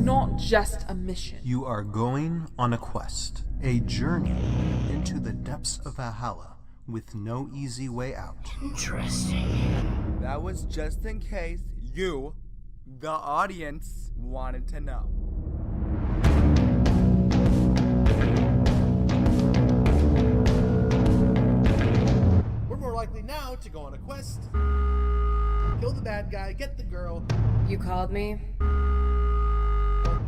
not just a mission. You are going on a quest, a journey into the depths of Valhalla with no easy way out. Interesting. That was just in case you, the audience, wanted to know. We're more likely now to go on a quest, kill the bad guy, get the girl, You called me?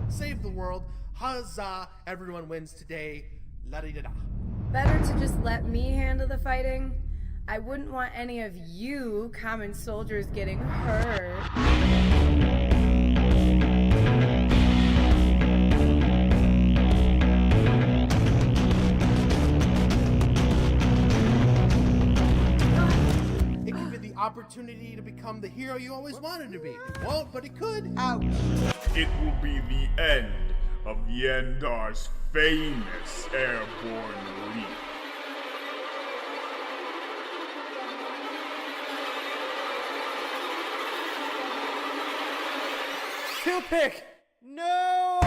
save the world, huzzah, everyone wins today, la-di-da-da. Better to just let me handle the fighting. I wouldn't want any of you common soldiers getting hurt. It could be the opportunity to become the hero you always wanted to be. It won't, but it could. Ouch. It will be the end of Yendar's famous airborne leap. Kill pick! No!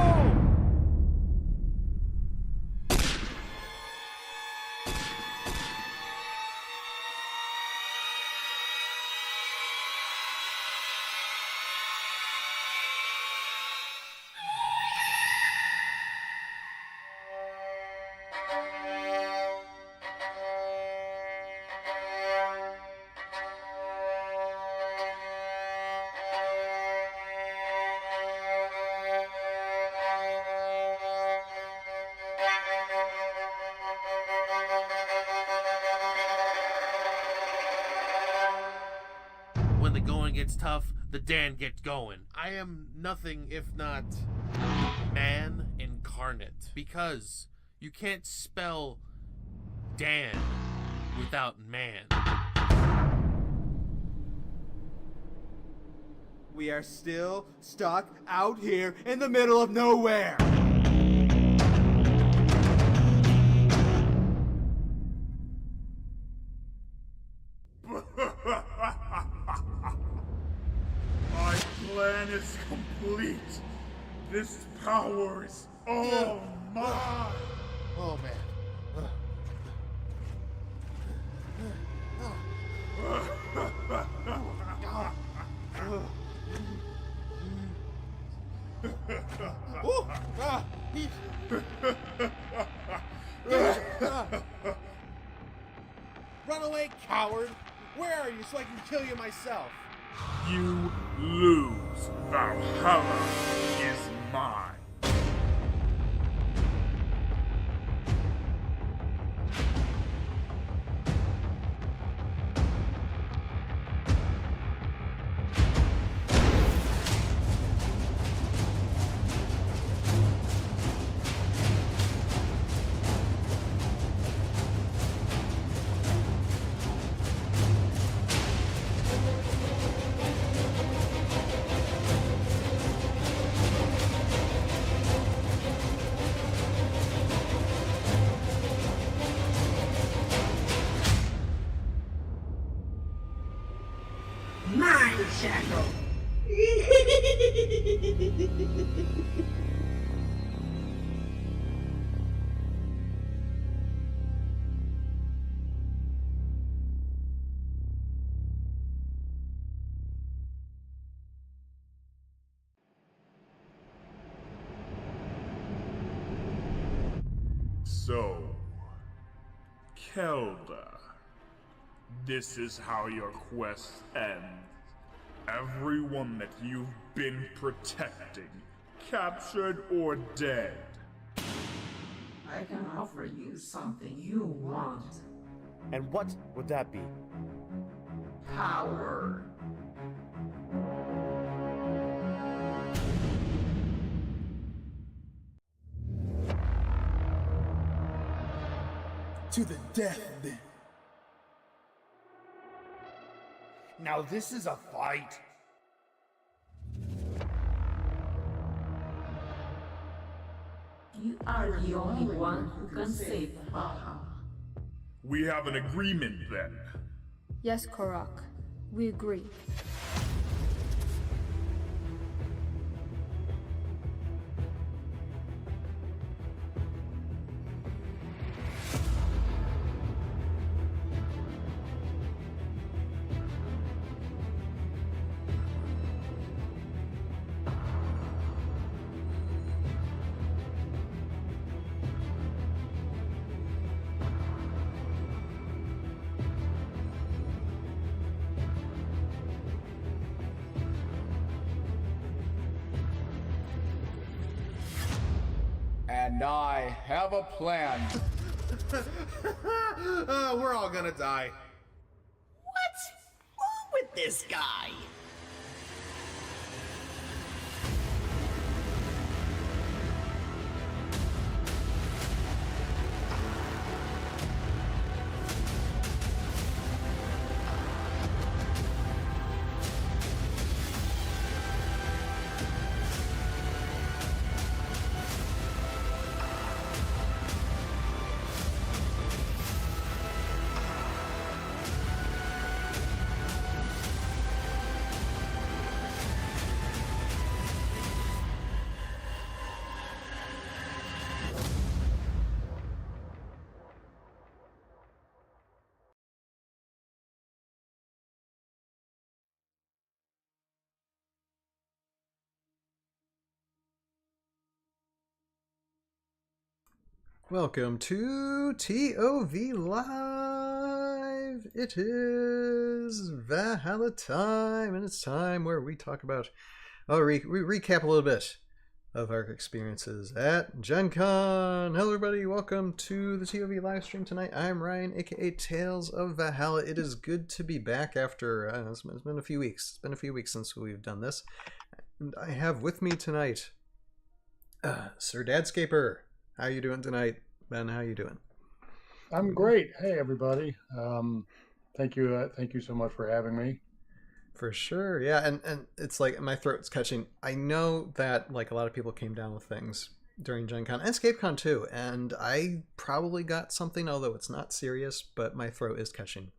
When the going gets tough, the Dan gets going. I am nothing if not man incarnate. Because you can't spell Dan without man. We are still stuck out here in the middle of nowhere. My plan is complete. This power is all mine. Oh man. Ooh, Run away, coward! Where are you so I can kill you myself? You lose. Valhalla is mine. Mind shackle. So, Kelda, this is how your quest ends. Everyone that you've been protecting, captured or dead. I can offer you something you want. And what would that be? Power. To the death, then. Now this is a fight. You are the only one who can save Valhalla. We have an agreement then. Yes, Korok. We agree. And I have a plan. We're all gonna die. What's wrong with this guy? Welcome to ToV Live. It is Valhalla time, and it's time where we talk about, we recap a little bit of our experiences at GenCon. Hello, everybody. Welcome to the ToV live stream tonight. I'm Ryan, aka Tales of Valhalla. It is good to be back after it's been a few weeks. It's been a few weeks since we've done this, and I have with me tonight Sir Dadscaper. How you doing tonight, Ben? How you doing? I'm great. Hey, everybody. Thank you so much for having me. For sure, yeah. And it's like my throat's catching. I know that like a lot of people came down with things during Gen Con and EscapeCon too, and I probably got something, although it's not serious, but my throat is catching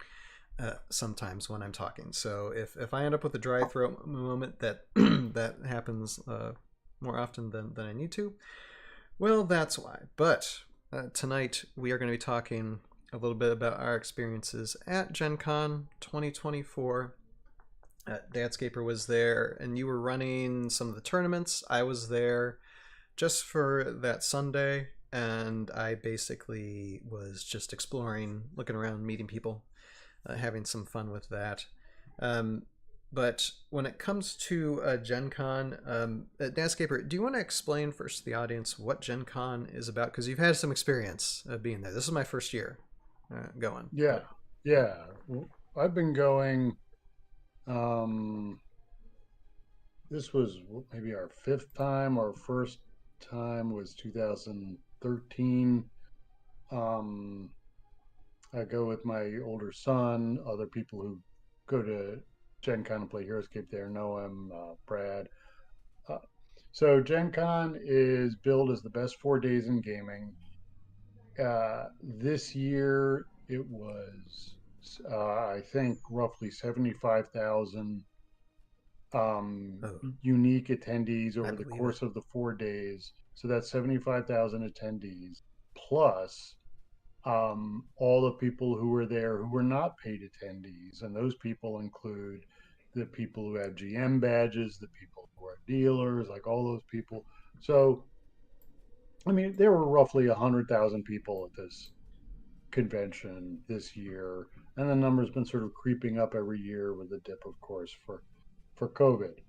sometimes when I'm talking. So if I end up with a dry throat moment, that that happens more often than I need to, well, that's why. But tonight we are going to be talking a little bit about our experiences at Gen Con 2024. Dadscaper was there, and you were running some of the tournaments. I was there just for that Sunday, and I basically was just exploring, looking around, meeting people, having some fun with that. But when it comes to Gen Con, Dadscaper, do you want to explain first to the audience what Gen Con is about? Because you've had some experience being there. This is my first year going. Yeah. I've been going. This was maybe our fifth time. Our first time was 2013. I go with my older son. Other people who go to Gen Con and play Heroscape there know him, Brad. So Gen Con is billed as the best 4 days in gaming. This year it was, I think, roughly 75,000 unique attendees over the course of the 4 days. So that's 75,000 attendees plus all the people who were there who were not paid attendees. And those people include the people who have GM badges, the people who are dealers, like all those people. So, I mean, there were roughly 100,000 people at this convention this year. And the number's been sort of creeping up every year with a dip, of course, for COVID.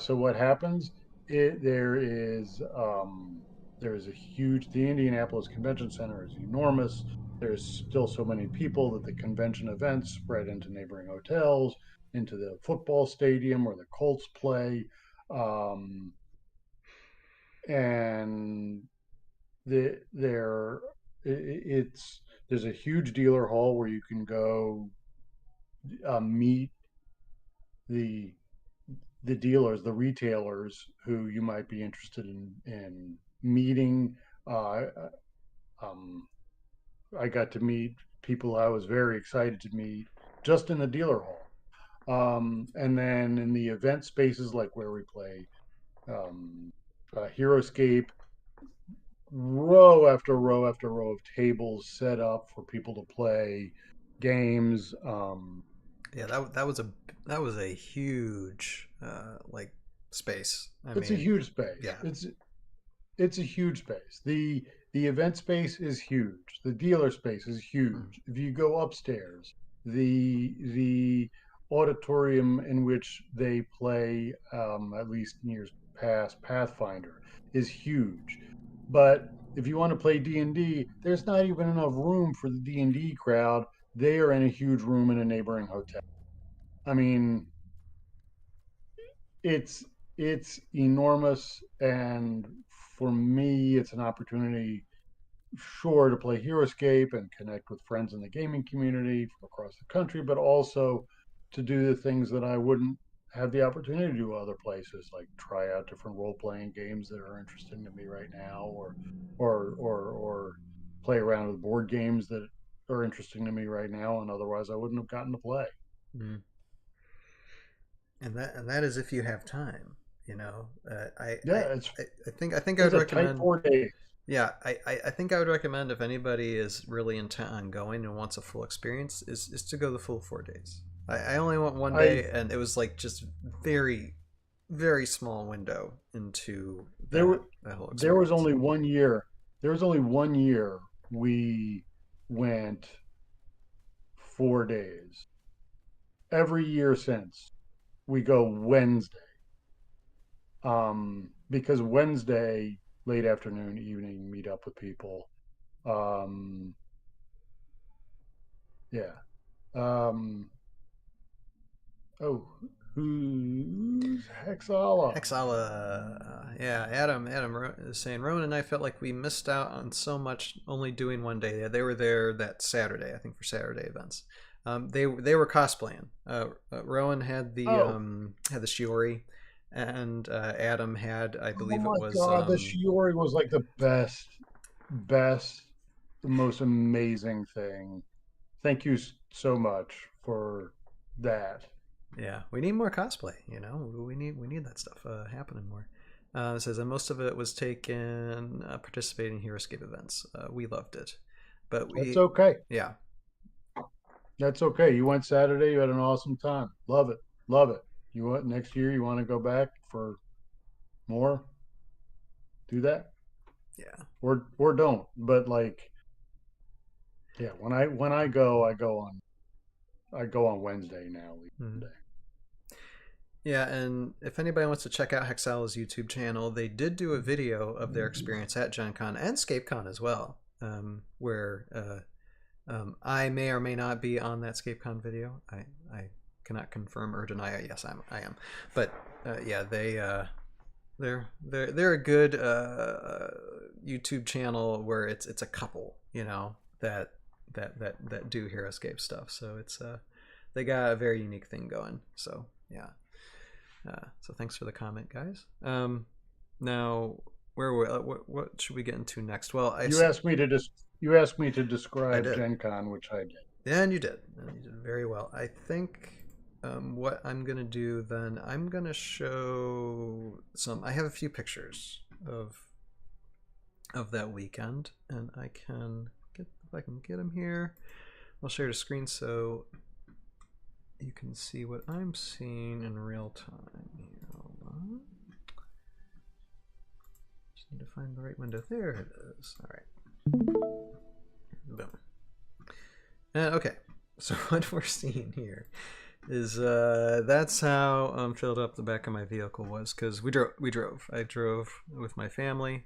So what happens? There is a huge. The Indianapolis Convention Center is enormous. There's still so many people that the convention events spread into neighboring hotels, into the football stadium where the Colts play, and there's a huge dealer hall where you can go meet the dealers, the retailers who you might be interested in meeting. I got to meet people I was very excited to meet just in the dealer hall. And then in the event spaces, like where we play Heroscape, row after row after row of tables set up for people to play games. Yeah, that was a huge like space. It's a huge space. Yeah, it's a huge space. The event space is huge. The dealer space is huge. If you go upstairs, the auditorium in which they play, at least in years past, Pathfinder, is huge. But if you want to play D&D, there's not even enough room for the D&D crowd. They are in a huge room in a neighboring hotel. I mean, it's enormous, and for me, it's an opportunity, sure, to play Heroscape and connect with friends in the gaming community from across the country, but also to do the things that I wouldn't have the opportunity to do other places, like try out different role-playing games that are interesting to me right now, or play around with board games that are interesting to me right now, and otherwise I wouldn't have gotten to play. Mm. And that is if you have time, you know. I think I would recommend 4 days. Yeah, I think I would recommend, if anybody is really intent on going and wants a full experience, is to go the full 4 days. I only went one day, and it was like just very, very small window into that whole experience. There was only 1 year. There was only 1 year we went 4 days. Every year since, we go Wednesday. Because Wednesday, late afternoon, evening, meet up with people. Yeah. Oh, who's Hexala? Yeah, Adam is saying, Rowan and I felt like we missed out on so much only doing one day. They were there that Saturday, I think, for Saturday events. They were cosplaying. Rowan had the Shiori, and Adam had, I believe it was. Oh my God, the Shiori was like the best, the most amazing thing. Thank you so much for that. Yeah, we need more cosplay. You know, we need that stuff happening more. It says, and most of it was taken participating in Heroscape events. We loved it, but that's okay. Yeah, that's okay. You went Saturday. You had an awesome time. Love it. You want next year? You want to go back for more? Do that. Yeah. Or don't. But like, yeah. When I go on Wednesday now. Mm-hmm. Yeah, and if anybody wants to check out Hexala's YouTube channel, they did do a video of their experience at GenCon and ScapeCon as well, where I may or may not be on that ScapeCon video. I cannot confirm or deny it. Yes, I am. But yeah, they're a good YouTube channel where it's a couple, you know, that do Heroscape stuff. So it's they got a very unique thing going. So yeah. So thanks for the comment, guys. Now, what should we get into next? Well, you asked me to describe GenCon, which I did. Yeah, and you did. You did very well. I think what I'm gonna do then, I'm gonna show some. I have a few pictures of that weekend, and I can get, if I can get them here. I'll share the screen so you can see what I'm seeing in real time here. Hold on. Just need to find the right window. There it is. All right. Boom. Okay. So what we're seeing here is that's how filled up the back of my vehicle was, because we drove. I drove with my family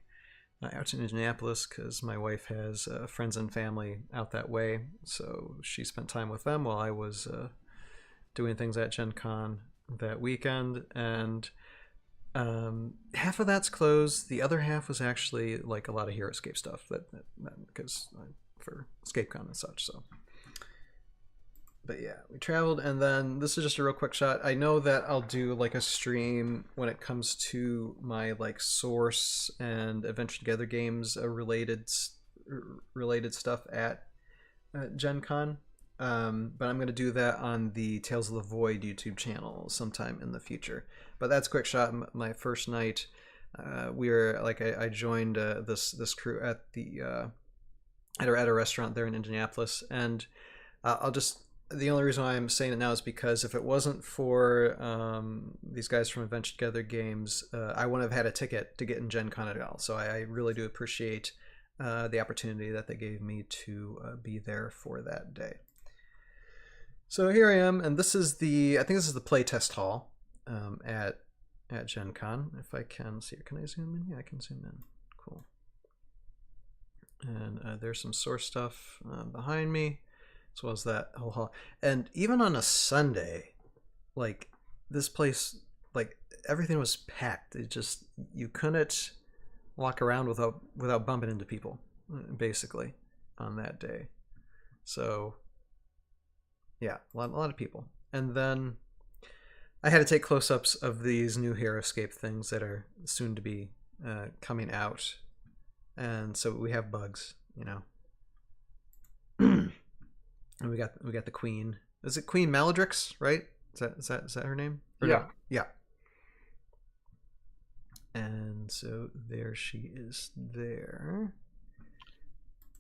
out to Indianapolis because my wife has friends and family out that way. So she spent time with them while I was doing things at GenCon that weekend, and half of that's closed. The other half was actually like a lot of Heroscape stuff that because for ScapeCon and such. So, but yeah, we traveled, and then this is just a real quick shot. I know that I'll do like a stream when it comes to my like Source and Adventure Together games related stuff at GenCon. But I'm going to do that on the Tales of the Void YouTube channel sometime in the future. But that's a quick shot. My first night, we were like, I joined this crew at a restaurant there in Indianapolis, and the only reason why I'm saying it now is because if it wasn't for these guys from Adventure Together Games, I wouldn't have had a ticket to get in GenCon at all. So I really do appreciate the opportunity that they gave me to be there for that day. So here I am, and this is I think this is the playtest hall at GenCon. If I can see it, can I zoom in? Yeah, I can zoom in. Cool. And there's some source stuff behind me, as well as that whole hall. And even on a Sunday, like this place, like everything was packed. It just, you couldn't walk around without bumping into people, basically, on that day. So yeah, a lot of people. And then I had to take close-ups of these new Heroscape things that are soon to be coming out. And so we have bugs, you know. And we got the queen. Is it Queen Maladrix, right? Is that her name? Or yeah. No? Yeah. And so there she is there.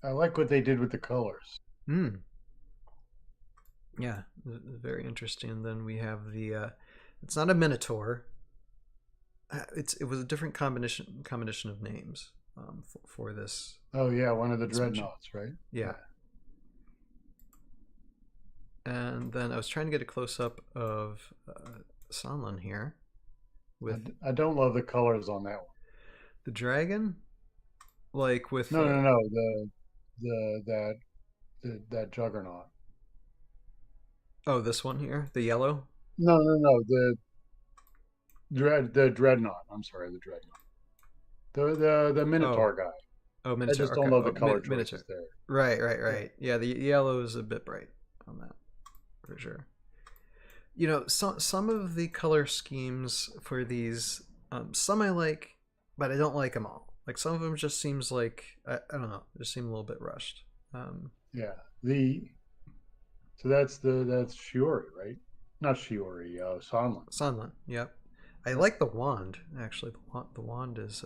I like what they did with the colors. Yeah, very interesting. And then we have the it's not a Minotaur. It was a different combination of names for this. Oh yeah, one of the dreadnoughts, right? Yeah. And then I was trying to get a close up of Sanlan here. With I don't love the colors on that one. The dragon, like with no, that juggernaut. Oh, this one here, the yellow. No, the dreadnought. I'm sorry, the dreadnought. The Minotaur guy. Oh, Minotaur. I just don't love the color choices Minotaur. there. Right. Yeah, the yellow is a bit bright on that, for sure. You know, some of the color schemes for these, some I like, but I don't like them all. Like some of them just seems like I don't know, just seem a little bit rushed. Yeah, so that's Shiori, right? Not Shiori, Sanlan. Sanlan, yep. I like the wand actually. The wand is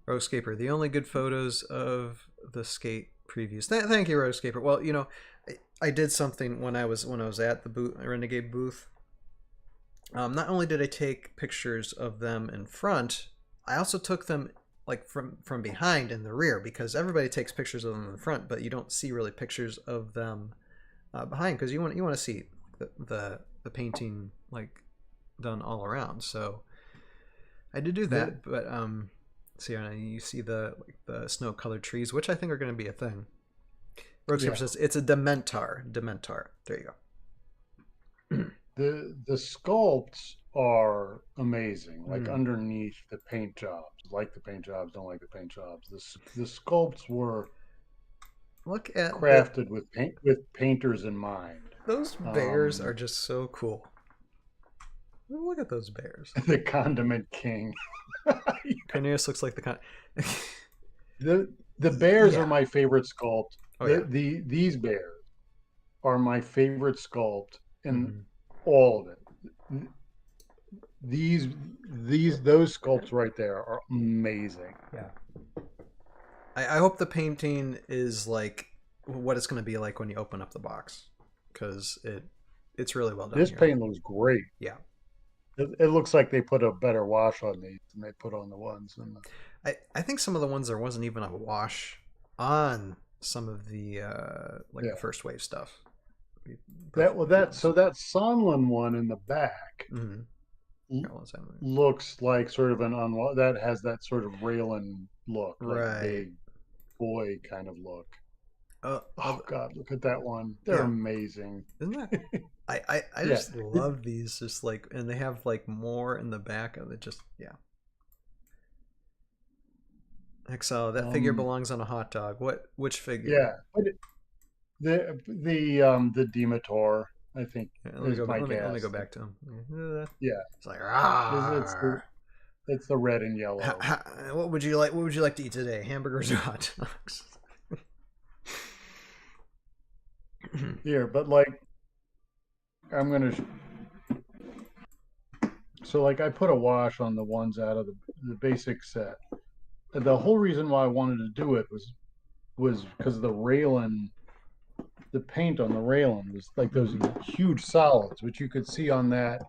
Roguescaper. The only good photos of the skate previews. Thank you, Roguescaper. Well, you know, I did something when I was at the Renegade booth. Not only did I take pictures of them in front, I also took them like from behind in the rear, because everybody takes pictures of them in the front, but you don't see really pictures of them behind, because you want to see the painting like done all around. So I did do that, but so you see the snow colored trees, which I think are going to be a thing. Roguescaper says it's a Dementor. There you go. The sculpts are amazing. Like underneath the paint jobs, like the paint jobs, don't like the paint jobs. The sculpts were crafted with painters in mind. Those bears are just so cool. Look at those bears. The Condiment King. Cornelius looks like the bears are my favorite sculpt. Oh, these bears are my favorite sculpt in all of it. Those sculpts right there are amazing. Yeah. I hope the painting is like what it's going to be like when you open up the box, because it's really well done. This paint looks great. Yeah. It looks like they put a better wash on these than they put on the ones. I think some of the ones there wasn't even a wash on some of the the first wave stuff. So that Sonlin one in the back looks like sort of that has that sort of Raylan look, like big boy kind of look. Oh God, look at that one. They're amazing. Isn't that? I just love these, just like, and they have like more in the back of it. Just Exile, that figure belongs on a hot dog. Which figure? Yeah, but the Dementor, I think. Let me go back to him. Yeah, it's like it's the red and yellow. What would you like? What would you like to eat today? Hamburgers or hot dogs? Here, but like, I'm gonna. So like, I put a wash on the ones out of the basic set. The whole reason why I wanted to do it was because the Raylan, the paint on the Raylan was like those huge solids, which you could see on that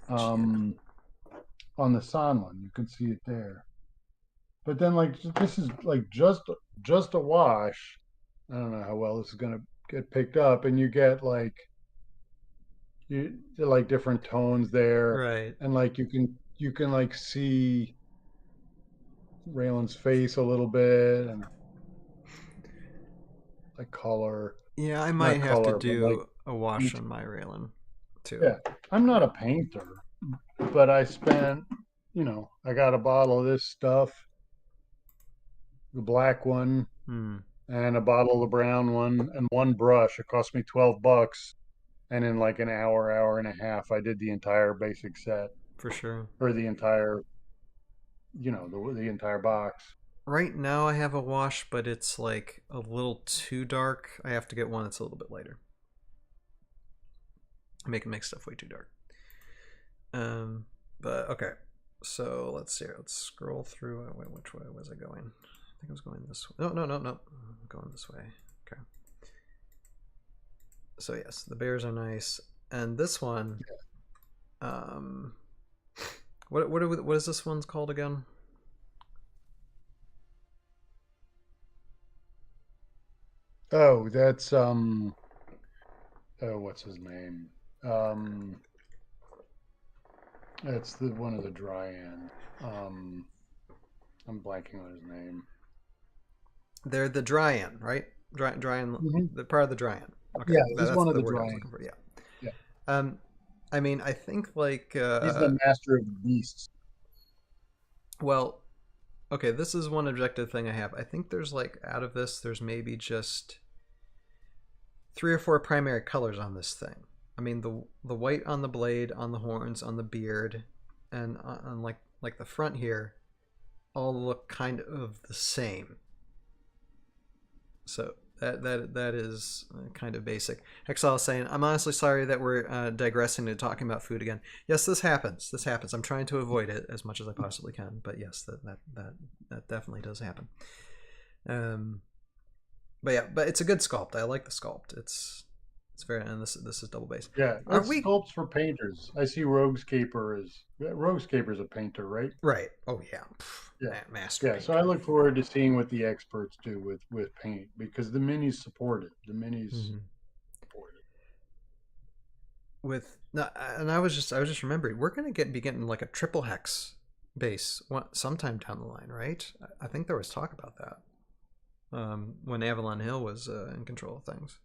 on the Sonlin. You can see it there. But then like this is like just a wash. I don't know how well this is gonna get picked up, and you get like different tones there, right? And like you can like see Raylan's face a little bit and like color. Yeah, I might Not have to color, but, do like, a wash on my Raylan too. Yeah, I'm not a painter, but I spent, I got a bottle of this stuff, the black one, and a bottle of the brown one, and one brush. It cost me $12, and in like an hour and a half, I did the entire basic set, For sure. or the entire, the entire box. Right now I have a wash, but it's like a little too dark. I have to get one that's a little bit lighter. I make stuff way too dark. But okay. So let's see. Let's scroll through. Wait, which way was I going? I think I was going this way. No. I'm going this way. Okay. So yes, the bears are nice, and this one. What is this one's called again? Oh, that's what's his name? That's the one of the Dryan. I'm blanking on his name. They're the Dryan, right? Dryan, the part of the Dryan. Okay. Yeah, that's he's one of the word I was Dryan. looking for. Yeah. Yeah. I mean, I think like He's the master of the beasts. Well, okay, this is one objective thing I have. I think there's like out of this, there's maybe just 3 or 4 primary colors on this thing. I mean, the white on the blade, on the horns, on the beard, and on like the front here, all look kind of the same. So that is kind of basic. Hexal is saying, I'm honestly sorry that we're digressing to talking about food again. Yes, this happens. I'm trying to avoid it as much as I possibly can, but yes, that definitely does happen. But yeah, but it's a good sculpt. I like the sculpt. It's very, and this is double base. Yeah, that's sculpts for painters. I see Roguescaper is a painter, right? Right. Oh yeah. Yeah. Master. Yeah. So I look forward to seeing what the experts do with paint, because the minis support it. The minis support it. And I was just remembering, we're gonna be getting like a triple hex base sometime down the line, right? I think there was talk about that when Avalon Hill was in control of things.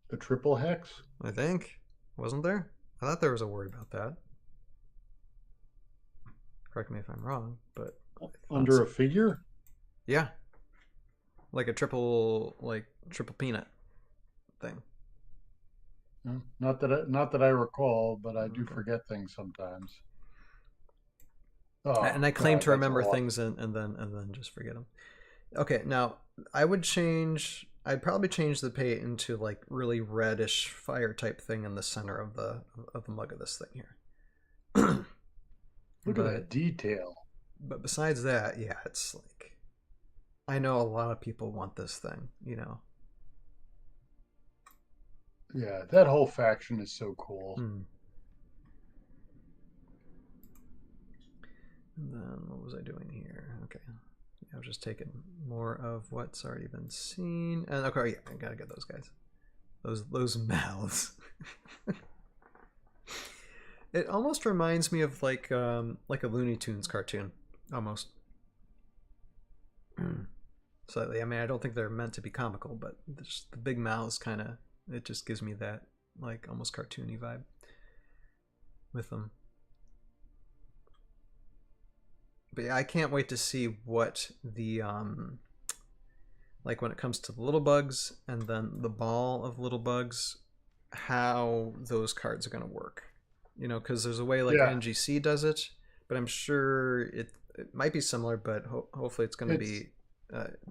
The triple hex? I think. Wasn't there? I thought there was a word about that. Correct me if I'm wrong, but under a figure? Yeah. Like a triple peanut thing. Not that I recall, but I do forget things sometimes. Oh, and I claim to remember things and then just forget them. Okay, now I'd probably change the paint into like really reddish fire type thing in the center of the mug of this thing here. Look at that detail. But besides that, yeah, it's like, I know a lot of people want this thing, Yeah, that whole faction is so cool. And then what was I doing here? Okay. I was just taking more of what's already been seen. And okay, yeah, I gotta get those guys. Those mouths. It almost reminds me of like a Looney Tunes cartoon, almost. Slightly. I mean, I don't think they're meant to be comical, but just the big mouths kind of, it just gives me that like almost cartoony vibe with them. But yeah, I can't wait to see what the like when it comes to the little bugs and then the ball of little bugs, how those cards are going to work. Because there's a way like NGC does it, but I'm sure it might be similar, but hopefully it's going to be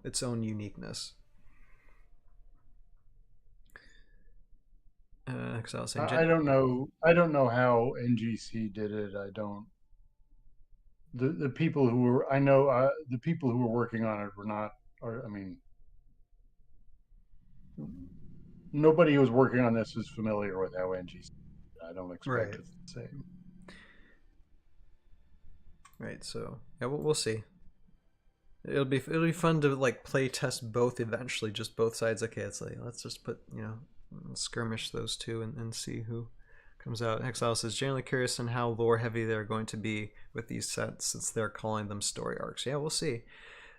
its own uniqueness. Because I was saying, I don't know how NGC did it. I don't. The people who were the people who were working on it were not. I mean, nobody who was working on this is familiar with how NGC. I don't expect it's the same. Right. So yeah, we'll see. It'll be fun to like play test both eventually, just both sides. Okay, it's like let's just put skirmish those two and see who Comes out. Hexile says, genuinely curious on how lore heavy they're going to be with these sets, since they're calling them story arcs. Yeah, we'll see.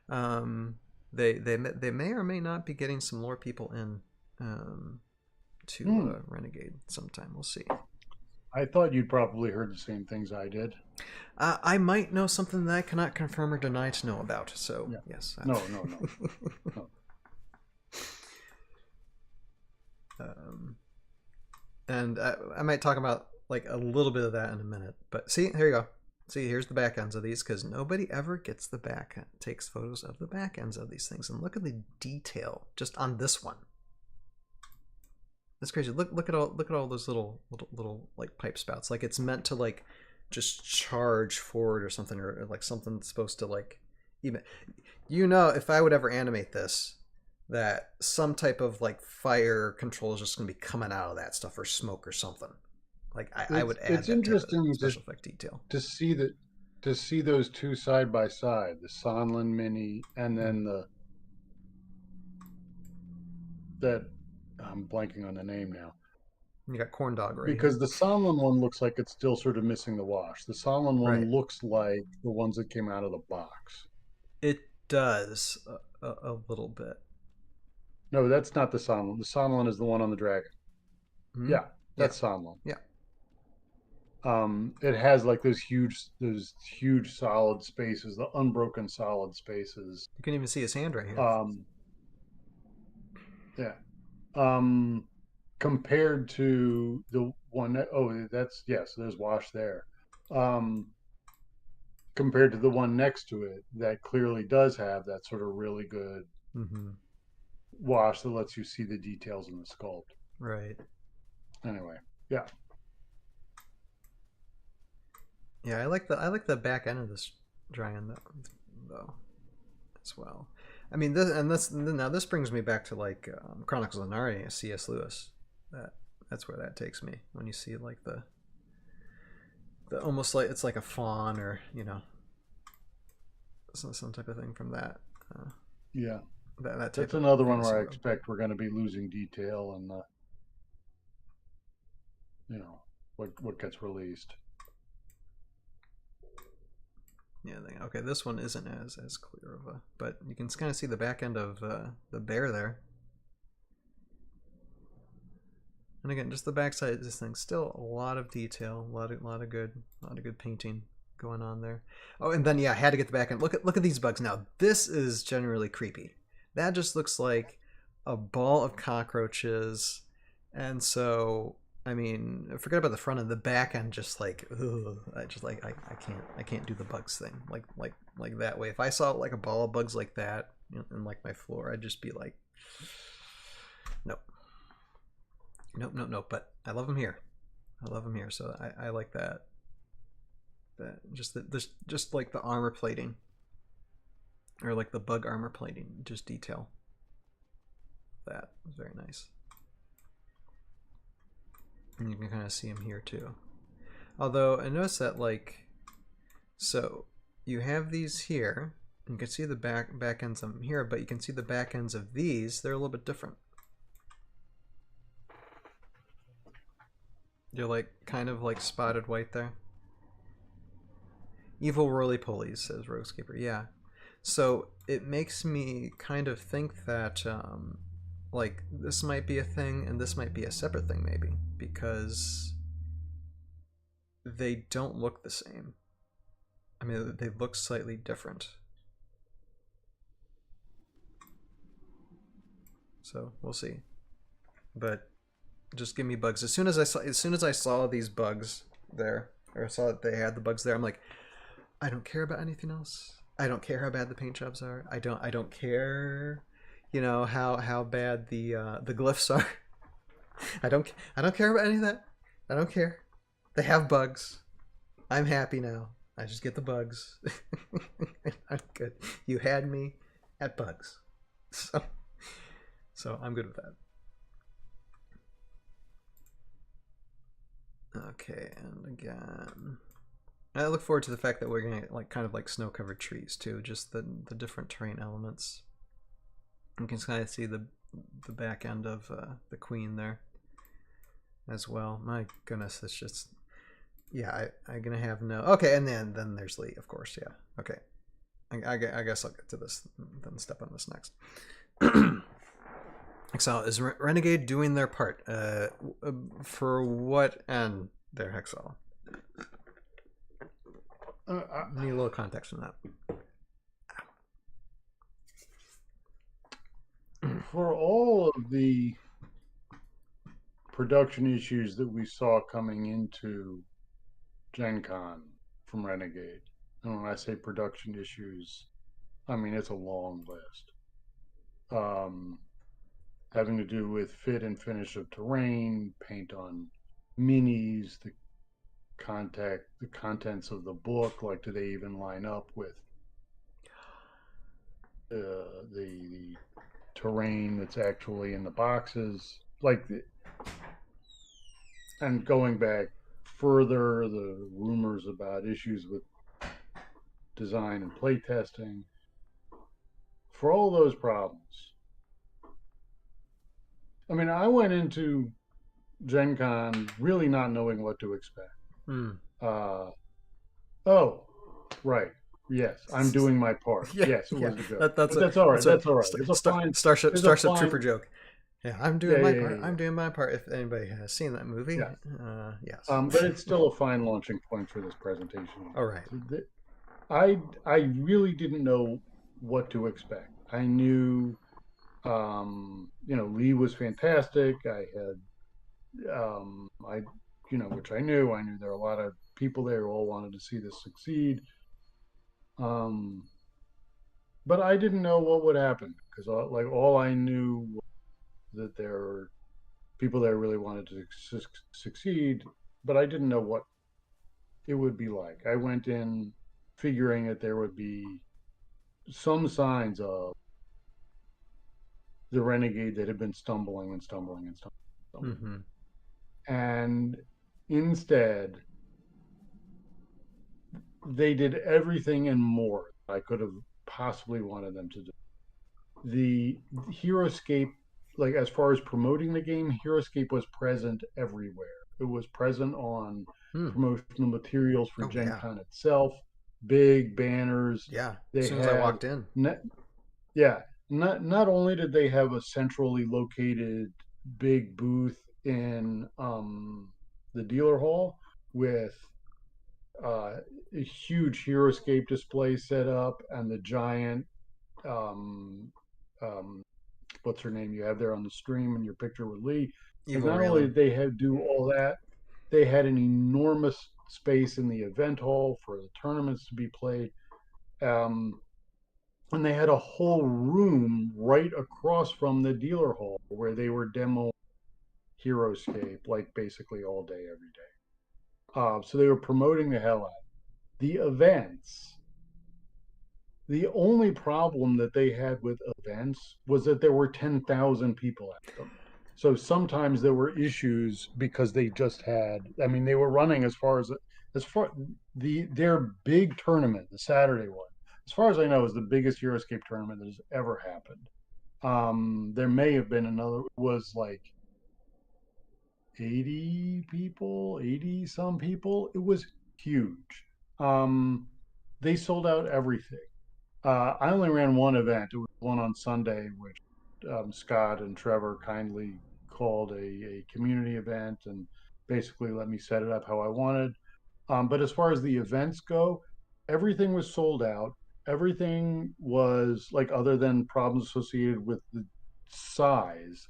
They may or may not be getting some lore people in to Renegade sometime. We'll see. I thought you'd probably heard the same things I did. I might know something that I cannot confirm or deny to know about. So Yeah. yes. No. And I might talk about like a little bit of that in a minute. But see, here you go. See, here's the back ends of these, because nobody ever gets takes photos of the back ends of these things. And look at the detail just on this one. That's crazy. Look at all those little like pipe spouts. Like it's meant to like just charge forward or something, or like something that's supposed to like even, if I would ever animate this, that some type of like fire control is just going to be coming out of that stuff, or smoke or something. Like I would add. It's that interesting special effect detail to see those two side by side, the Sonlin Mini and then that I'm blanking on the name now. You got Corn Dog, right? Because the Sonlin one looks like it's still sort of missing the wash. The Sonlin one looks like the ones that came out of the box. It does a little bit. No, that's not the Sonlin. The Sonlin is the one on the dragon. Mm-hmm. Yeah, that's Sonlin. Yeah. It has like those huge solid spaces, the unbroken solid spaces. You can even see his hand right here. Yeah. Compared to the one that, there's wash there. Compared to the one next to it that clearly does have that sort of really good wash that lets you see the details in the sculpt. Right. Anyway, yeah. Yeah, I like the back end of this drawing though as well. I mean, this brings me back to like Chronicles of Narnia, C.S. Lewis. That's where that takes me, when you see like the almost like it's like a fawn, or some type of thing from that. Yeah, that's another one where I expect we're going to be losing detail and what gets released. Yeah. Okay, this one isn't as clear of a, but you can kind of see the back end of the bear there. And again, just the backside of this thing, still a lot of detail, a lot of good painting going on there. Oh, and then I had to get the back end. Look at these bugs now. This is generally creepy. That just looks like a ball of cockroaches, and so I mean, forget about the front end. The back end, just like, I can't do the bugs thing like that way. If I saw like a ball of bugs like that in like my floor, I'd just be like, nope. But I love them here. So I like that. Just like the armor plating, or like the bug armor plating, just detail. That was very nice. And you can kind of see them here too. Although I noticed that, like, so you have these here, and you can see the back ends of them here, but you can see the back ends of these, they're a little bit different. They're like kind of like spotted white there. Evil roly-polies, says Roguescaper. Yeah. So it makes me kind of think that like this might be a thing and this might be a separate thing, maybe, because they don't look the same. I mean, they look slightly different. So we'll see. But just give me bugs. As soon as I saw these bugs there, or saw that they had the bugs there, I'm like, I don't care about anything else. I don't care how bad the paint jobs are. I don't care, how bad the glyphs are. I don't care about any of that. I don't care. They have bugs. I'm happy now. I just get the bugs. I'm good. You had me at bugs. So I'm good with that. Okay, and again, I look forward to the fact that we're gonna get like kind of like snow-covered trees too, just the different terrain elements. You can kind of see the back end of the queen there, as well. My goodness, it's just I'm gonna have no. Okay, and then there's Lee, of course. Yeah. Okay. I guess I'll get to this, then step on this next. Hexel, is Renegade doing their part? For what end there, Hexel? Need a little context on that. For all of the production issues that we saw coming into GenCon from Renegade, and when I say production issues, I mean it's a long list. Having to do with fit and finish of terrain, paint on minis, the contents of the book, like do they even line up with the terrain that's actually in the boxes, and going back further, the rumors about issues with design and playtesting. For all those problems, I mean, I went into GenCon really not knowing what to expect. Oh, right. Yes, I'm doing my part. Yes, it was a joke. That's all right. That's all right. It's a fine Starship Trooper joke. Yeah, I'm doing my part. I'm doing my part. If anybody has seen that movie, yes. But it's still a fine launching point for this presentation. All right. I really didn't know what to expect. I knew, Lee was fantastic. I had, which I knew. I knew there were a lot of people there who all wanted to see this succeed. But I didn't know what would happen because all I knew was that there were people there really wanted to succeed, but I didn't know what it would be like. I went in figuring that there would be some signs of the Renegade that had been stumbling. And instead, they did everything and more I could have possibly wanted them to do. The Heroscape, as far as promoting the game, Heroscape was present everywhere. It was present on promotional materials for GenCon itself, big banners. Yeah, as soon as I walked in. Not only did they have a centrally located big booth in the dealer hall with a huge Heroscape display set up and the giant what's her name you have there on the stream in your picture with Lee. Not only did they do all that, they had an enormous space in the event hall for the tournaments to be played. And they had a whole room right across from the dealer hall where they were demoing Heroscape basically all day, every day. So they were promoting the hell out of it. The events, the only problem that they had with events was that there were 10,000 people at them. So sometimes there were issues because they just had, they were running their big tournament, the Saturday one, as far as I know, is the biggest Heroscape tournament that has ever happened. There may have been another, it was 80 some people. It was huge. They sold out everything. I only ran one event. It was one on Sunday, which Scott and Trevor kindly called a community event and basically let me set it up how I wanted. But as far as the events go, everything was sold out. Everything was other than problems associated with the size,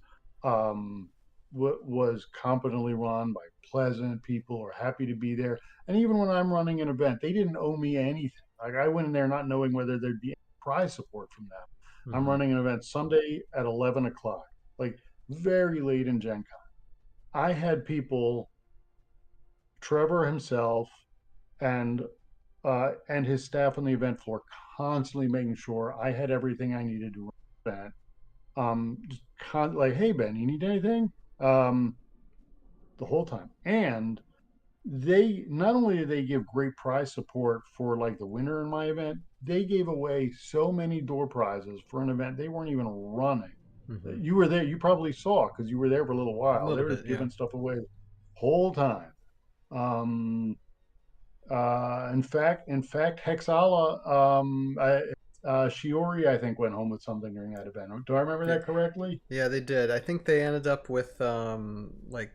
was competently run by pleasant people who are happy to be there. And even when I'm running an event, they didn't owe me anything. I went in there not knowing whether there'd be prize support from them. Mm-hmm. I'm running an event Sunday at 11 o'clock, very late in GenCon. I had people, Trevor himself and his staff on the event floor, constantly making sure I had everything I needed to run the event. Hey Ben, you need anything? The whole time. And they not only did they give great prize support for the winner in my event, they gave away so many door prizes for an event they weren't even running. Mm-hmm. You were there, you probably saw because you were there for a little while. They were giving stuff away whole time. In fact, Hexala, Shiori, I think, went home with something during that event. Do I remember that correctly? Yeah, they did. I think they ended up with like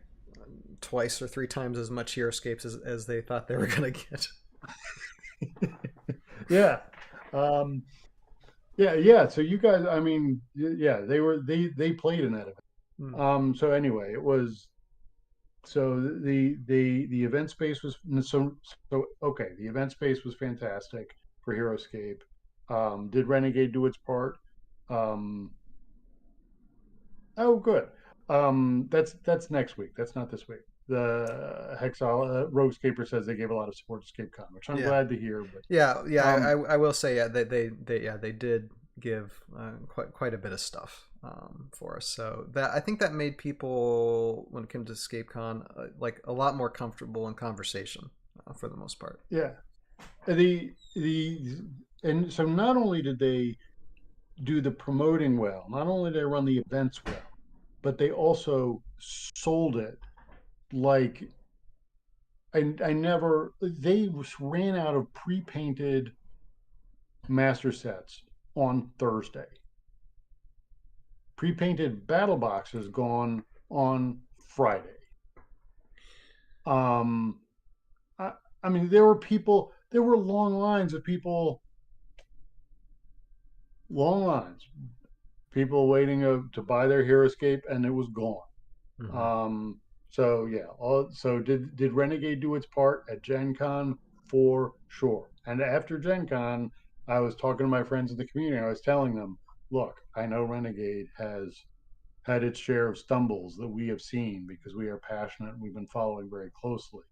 twice or three times as much Heroscapes as they thought they were gonna get. Yeah. Yeah. So you guys, I mean, yeah, they played in that event. So anyway, it was so the event space was okay. The event space was fantastic for Heroscape. Did Renegade do its part? Um, oh, good. That's next week. That's not this week. The Hexal Roguescaper says they gave a lot of support to ScapeCon, which I'm glad to hear. But I will say they did give quite a bit of stuff for us. So that I think that made people, when it came to ScapeCon, like a lot more comfortable in conversation for the most part. Yeah, and so not only did they do the promoting well, not only did they run the events well, but they also sold it like I never. They ran out of pre-painted master sets on Thursday. Pre-painted battle boxes gone on Friday. I mean, there were long lines of people, people waiting to buy their Heroscape, and it was gone. Mm-hmm. So yeah, so did Renegade do its part at GenCon? For sure. And after GenCon, I was talking to my friends in the community. I was telling them, look, I know Renegade has had its share of stumbles that we have seen because we are passionate and we've been following very closely.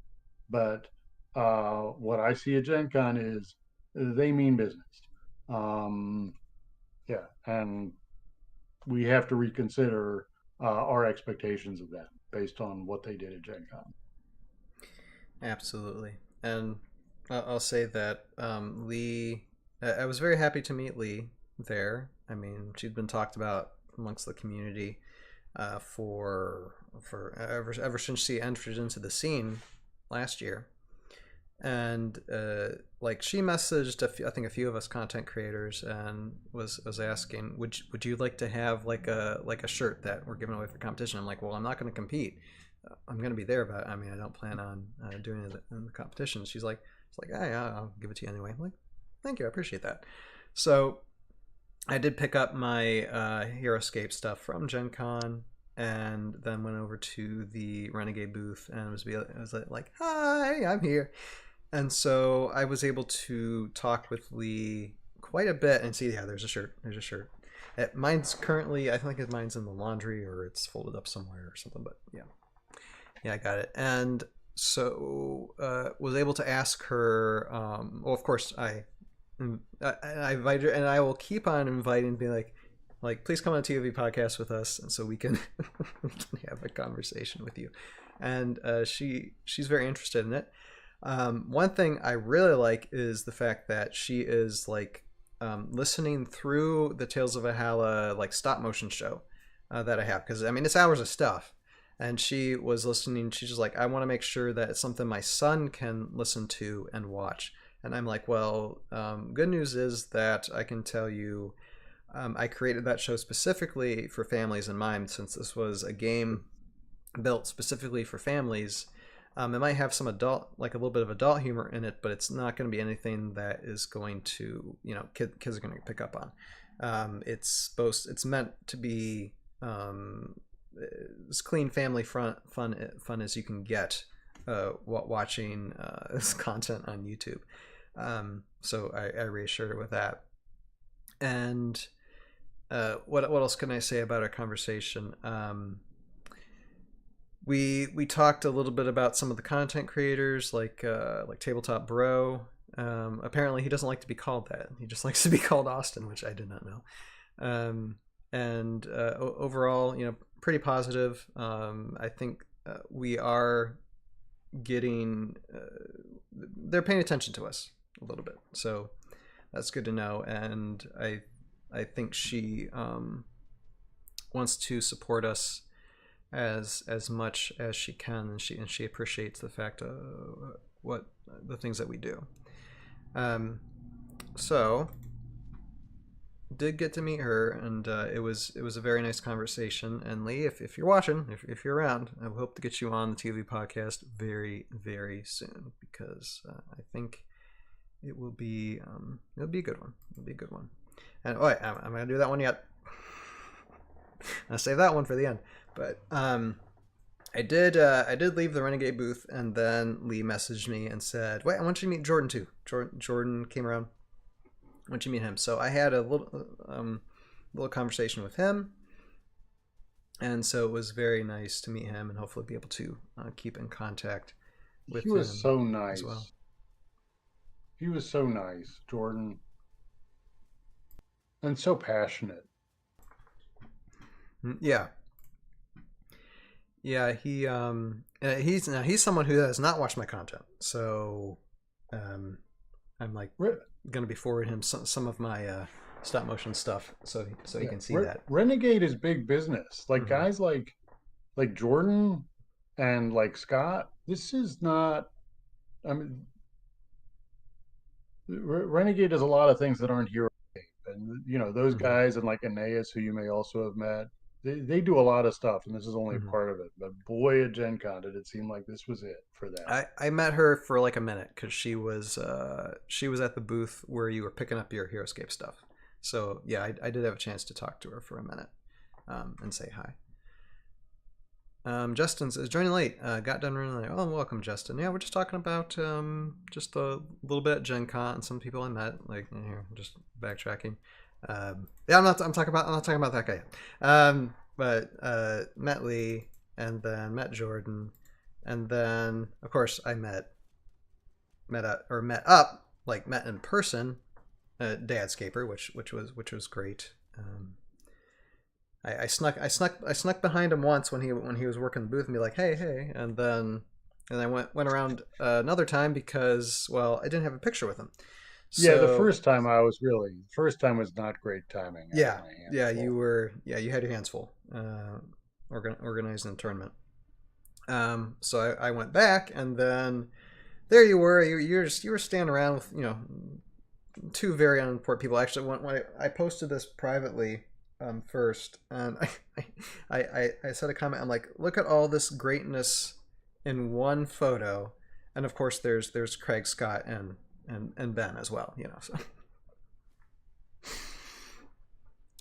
But what I see at GenCon is they mean business. Yeah, and we have to reconsider our expectations of them based on what they did at GenCon. Absolutely. And I'll say that Lee, I was very happy to meet Lee there. I mean, she'd been talked about amongst the community for ever since she entered into the scene last year. And like she messaged I think a few of us content creators and was asking, would you like to have like a shirt that we're giving away for competition? I'm like, well, I'm not going to compete. I'm going to be there, but I mean, I don't plan on doing it in the competition. She's like, yeah, I'll give it to you anyway. I'm like, thank you, I appreciate that. So I did pick up my Heroscape stuff from GenCon, and then went over to the Renegade booth and was like, hi, I'm here. And so I was able to talk with Lee quite a bit and see, yeah, there's a shirt. Mine's currently, I think mine's in the laundry or it's folded up somewhere or something, but yeah, I got it. And so was able to ask her, well, of course, I invited her, and I will keep on inviting, being like, please come on a ToV podcast with us, and so we can have a conversation with you. And she's very interested in it. One thing I really like is the fact that she is like listening through the Tales of Valhalla like stop motion show that I have, because I mean it's hours of stuff, and she was listening. She's just like, I want to make sure that it's something my son can listen to and watch. And I'm like, well, good news is that I can tell you, I created that show specifically for families in mind, since this was a game built specifically for families. It might have some adult, like a little bit of adult humor in it, but it's not going to be anything that is going to, kids are going to pick up on. It's meant to be as clean family fun as you can get watching this content on YouTube. So I reassured her with that. And what else can I say about our conversation? We talked a little bit about some of the content creators, like Tabletop Bro. Apparently he doesn't like to be called that. He just likes to be called Austin, which I did not know. And overall, pretty positive. I think we are getting they're paying attention to us a little bit, so that's good to know. And I think she wants to support us as much as she can, and she appreciates the fact of what the things that we do. So did get to meet her, and it was a very nice conversation. And Lee, if you're watching, if you're around, I hope to get you on the ToV podcast very, very soon, because I think it will be it'll be a good one. It'll be a good one. And oh wait, I'm gonna do that one yet. I'll save that one for the end. But I did leave the Renegade booth, and then Lee messaged me and said, "Wait, I want you to meet Jordan too." Jordan came around. I want you to meet him. So I had a little conversation with him, and so it was very nice to meet him, and hopefully be able to keep in contact with him. He was so nice. As well. He was so nice, Jordan, and so passionate. Yeah. Yeah, he's someone who has not watched my content, so I'm like gonna be forwarding him some of my stop motion stuff, so he can see that. Renegade is big business. Like guys like Jordan and like Scott. This is not. I mean, Renegade does a lot of things that aren't Heroscape, and you know those guys and like Aeneas, who you may also have met. They do a lot of stuff, and this is only part of it. But boy, at GenCon, did it seem like this was it for that. I met her for like a minute because she was at the booth where you were picking up your Heroscape stuff. So yeah, I did have a chance to talk to her for a minute and say hi. Justin says, joining late, got done running late. Oh, welcome, Justin. Yeah, we're just talking about just a little bit at GenCon and some people I met. Like here, just backtracking. Yeah, I'm not talking about that guy yet. But met Lee, and then met Jordan, and then of course I met in person Dadscaper, which was great. I snuck behind him once when he was working the booth and be like, hey, and I went around another time because, well, I didn't have a picture with him. So, yeah, the first time was not great timing. You had your hands full organizing the tournament. So I went back, and then there you were. You were standing around with two very unimportant people. Actually, when I posted this privately first, and I said a comment. I'm like, look at all this greatness in one photo, and of course there's Craig, Scott, and Ben as well, so.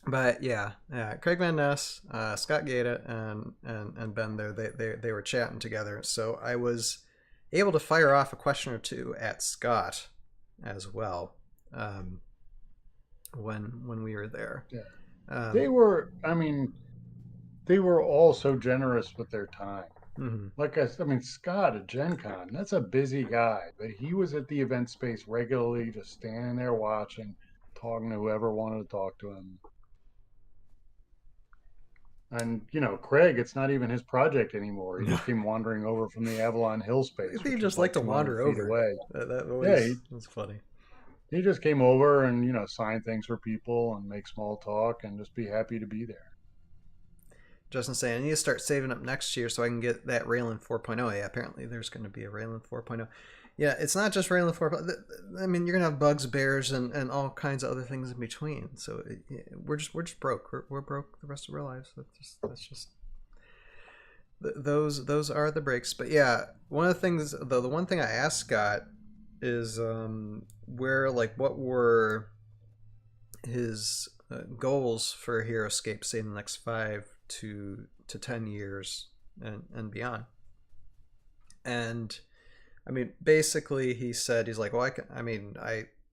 But yeah, Craig Van Ness, Scott Gata, and Ben there, they were chatting together. So I was able to fire off a question or two at Scott as well when we were there. Yeah. They were all so generous with their time. Like Scott at GenCon, that's a busy guy, but he was at the event space regularly, just standing there watching, talking to whoever wanted to talk to him. And Craig, it's not even his project anymore. He just came wandering over from the Avalon Hill space. He just like to wander over. Away. That's funny. He just came over and sign things for people and make small talk and just be happy to be there. Justin saying, I need to start saving up next year so I can get that Raylan 4.0. Yeah, apparently there's going to be a Raylan 4.0. Yeah, it's not just Raylan 4.0. I mean, you're going to have bugs, bears, and all kinds of other things in between. So we're just broke. We're broke the rest of our lives. That's just those are the breaks. But yeah, one of the things, though, the one thing I asked Scott is what were his goals for Heroscape, say in the next 5 to 10 years and beyond. And I mean, basically he said, he's like, well,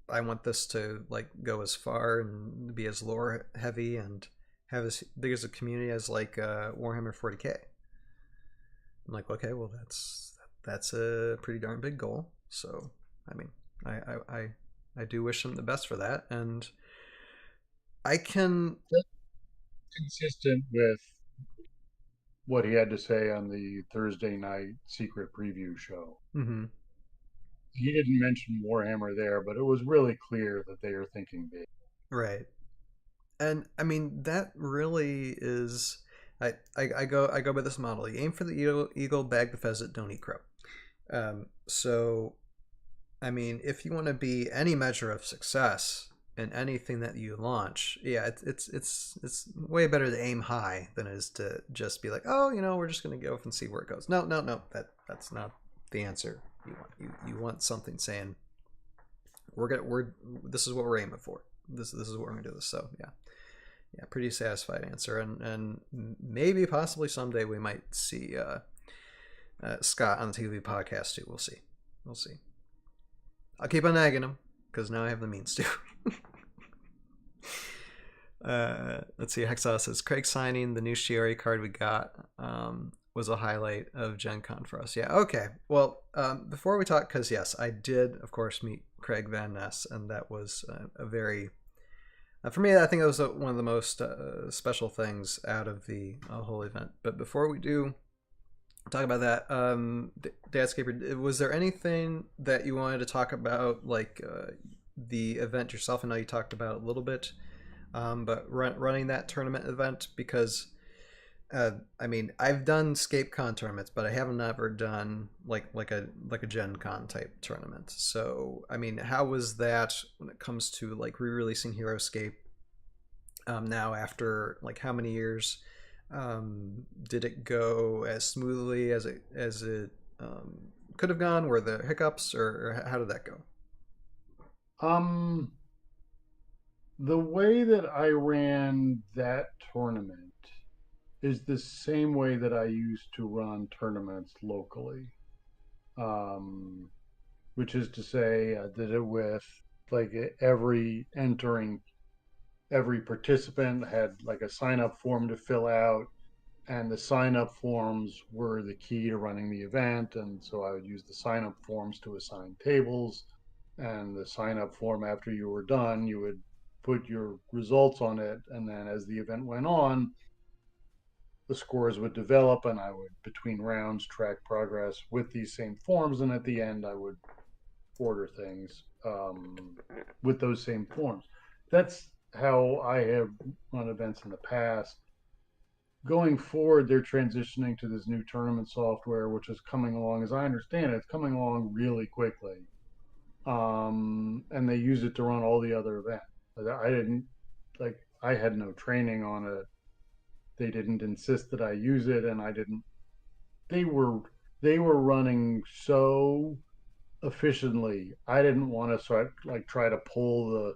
I want this to like go as far and be as lore heavy and have as big as a community as like Warhammer 40K. I'm like, okay, well that's a pretty darn big goal. So I mean, I do wish him the best for that, and I can consistent with what he had to say on the Thursday night secret preview show. He didn't mention Warhammer there, but it was really clear that they are thinking big. Right. And I mean, that really is, I go by this model. You aim for the eagle, bag the pheasant, don't eat crow. So, I mean, if you want to be any measure of success in anything that you launch, yeah, it's way better to aim high than it is to just be like, oh, we're just gonna go off and see where it goes. No, that's not the answer. You want something saying this is what we're aiming for. This is what we're gonna do this. So yeah, pretty satisfied answer, and maybe possibly someday we might see Scott on the ToV podcast too. We'll see. I'll keep on nagging him because now I have the means to. Let's see. Hexaw says Craig signing the new Shiori card we got was a highlight of Gen Con for us. Yeah. Okay. Well, before we talk, because yes, I did of course meet Craig Van Ness, and that was a very for me, I think it was one of the most special things out of the whole event. But before we do talk about that, Dadscaper, was there anything that you wanted to talk about, like the event yourself? I know you talked about it a little bit, but running that tournament event, because I mean, I've done ScapeCon tournaments, but I haven't ever done like a GenCon type tournament. So I mean, how was that when it comes to like re-releasing Heroscape now after like how many years? Did it go as smoothly as it could have gone? Were there hiccups, or how did that go? The way that I ran that tournament is the same way that I used to run tournaments locally. Which is to say, I did it with like every participant had like a sign-up form to fill out, and the sign-up forms were the key to running the event. And so I would use the sign-up forms to assign tables, and the sign-up form, after you were done, you would put your results on it, and then as the event went on, the scores would develop, and I would, between rounds, track progress with these same forms, and at the end I would order things with those same forms. That's how I have run events in the past. Going forward, they're transitioning to this new tournament software, which is coming along, as I understand it, it's coming along really quickly. And they use it to run all the other events. I had no training on it. They didn't insist that I use it, and I didn't. They were running so efficiently. I didn't want to try to pull the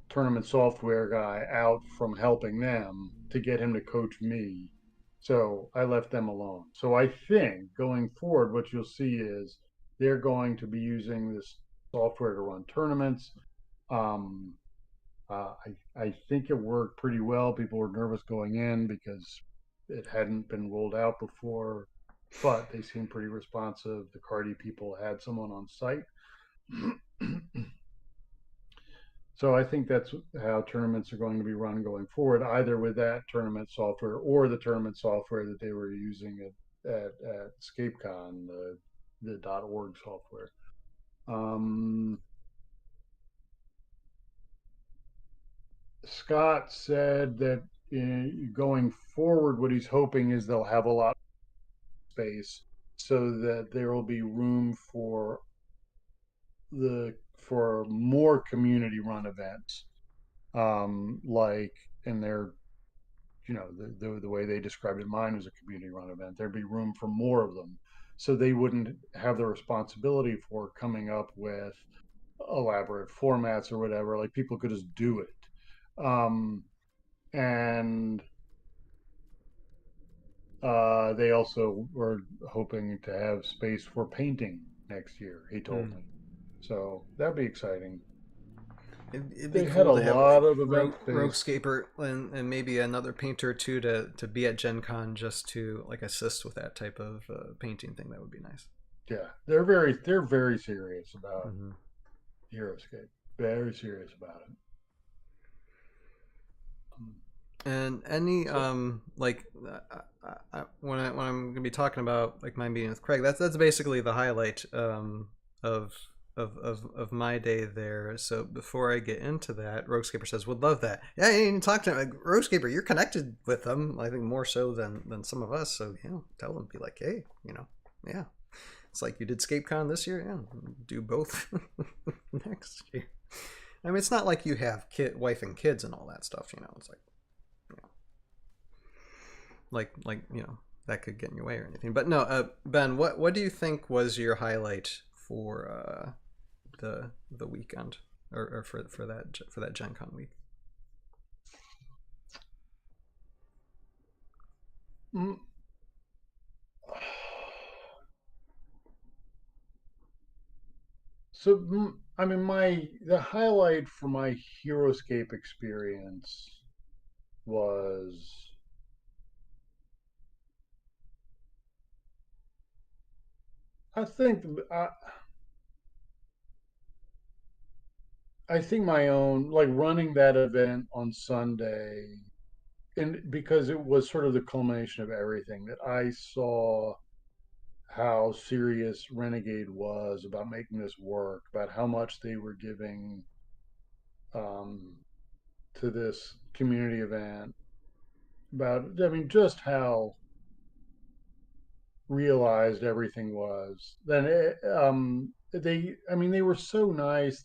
tournament software guy out from helping them to get him to coach me. So I left them alone. So I think going forward, what you'll see is they're going to be using this software to run tournaments. I think it worked pretty well. People were nervous going in because it hadn't been rolled out before, but they seemed pretty responsive. The Cardi people had someone on site. So I think that's how tournaments are going to be run going forward, either with that tournament software or the tournament software that they were using at ScapeCon, the .org software. Scott said that going forward, what he's hoping is they'll have a lot of space so that there will be room for more community run events, like in their, the way they described it. Mine was a community run event. There'd be room for more of them, so they wouldn't have the responsibility for coming up with elaborate formats or whatever. Like, people could just do it. And they also were hoping to have space for painting next year, he told me. So that'd be exciting. It'd be They cool had a to have lot like of event space. Roguescaper and maybe another painter or two to be at Gen Con just to like assist with that type of painting thing. That would be nice. Yeah, they're very serious about Heroscape. Very serious about it. And any like when I'm gonna be talking about like my meeting with Craig, that's basically the highlight of of my day there. So before I get into that, Roguescaper says, would love that. Yeah, you can talk to him. Like, Roguescaper, you're connected with them, I think more so than some of us. So, tell them, be like, hey, yeah. It's like you did ScapeCon this year, yeah, do both next year. I mean, it's not like you have wife and kids and all that stuff, it's like, that could get in your way or anything. But no, Ben, what do you think was your highlight for the weekend or for that GenCon week? So, I mean, the highlight for my Heroscape experience was I think my own, like, running that event on Sunday, and because it was sort of the culmination of everything that I saw how serious Renegade was about making this work, about how much they were giving to this community event, just how realized everything was. Then they were so nice.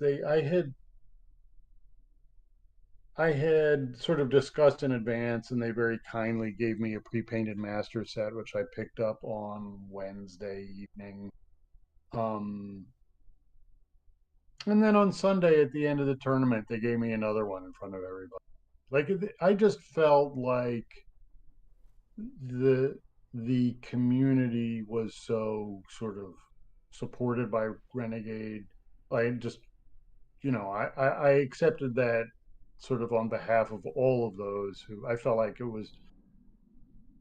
I had sort of discussed in advance, and they very kindly gave me a pre-painted master set, which I picked up on Wednesday evening. And then on Sunday at the end of the tournament, they gave me another one in front of everybody. Like, I just felt like the community was so sort of supported by Renegade. I just, I accepted that sort of on behalf of all of those who I felt like it was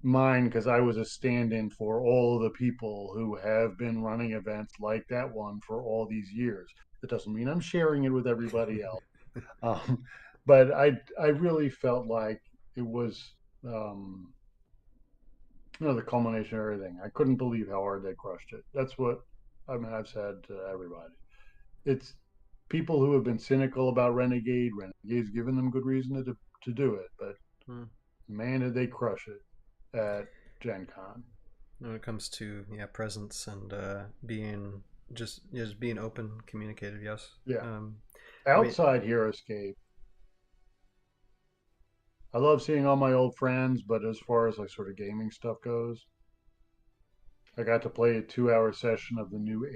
mine, because I was a stand-in for all of the people who have been running events like that one for all these years. That doesn't mean I'm sharing it with everybody else. But I really felt like it was the culmination of everything. I couldn't believe how hard they crushed it. That's what I've said to everybody. It's people who have been cynical about Renegade. Renegade's given them good reason to do it, but man, did they crush it at Gen Con. When it comes to presence and being being open, communicative, yes. Yeah. Outside Heroscape, I love seeing all my old friends, but as far as like sort of gaming stuff goes, I got to play a 2-hour session of the new.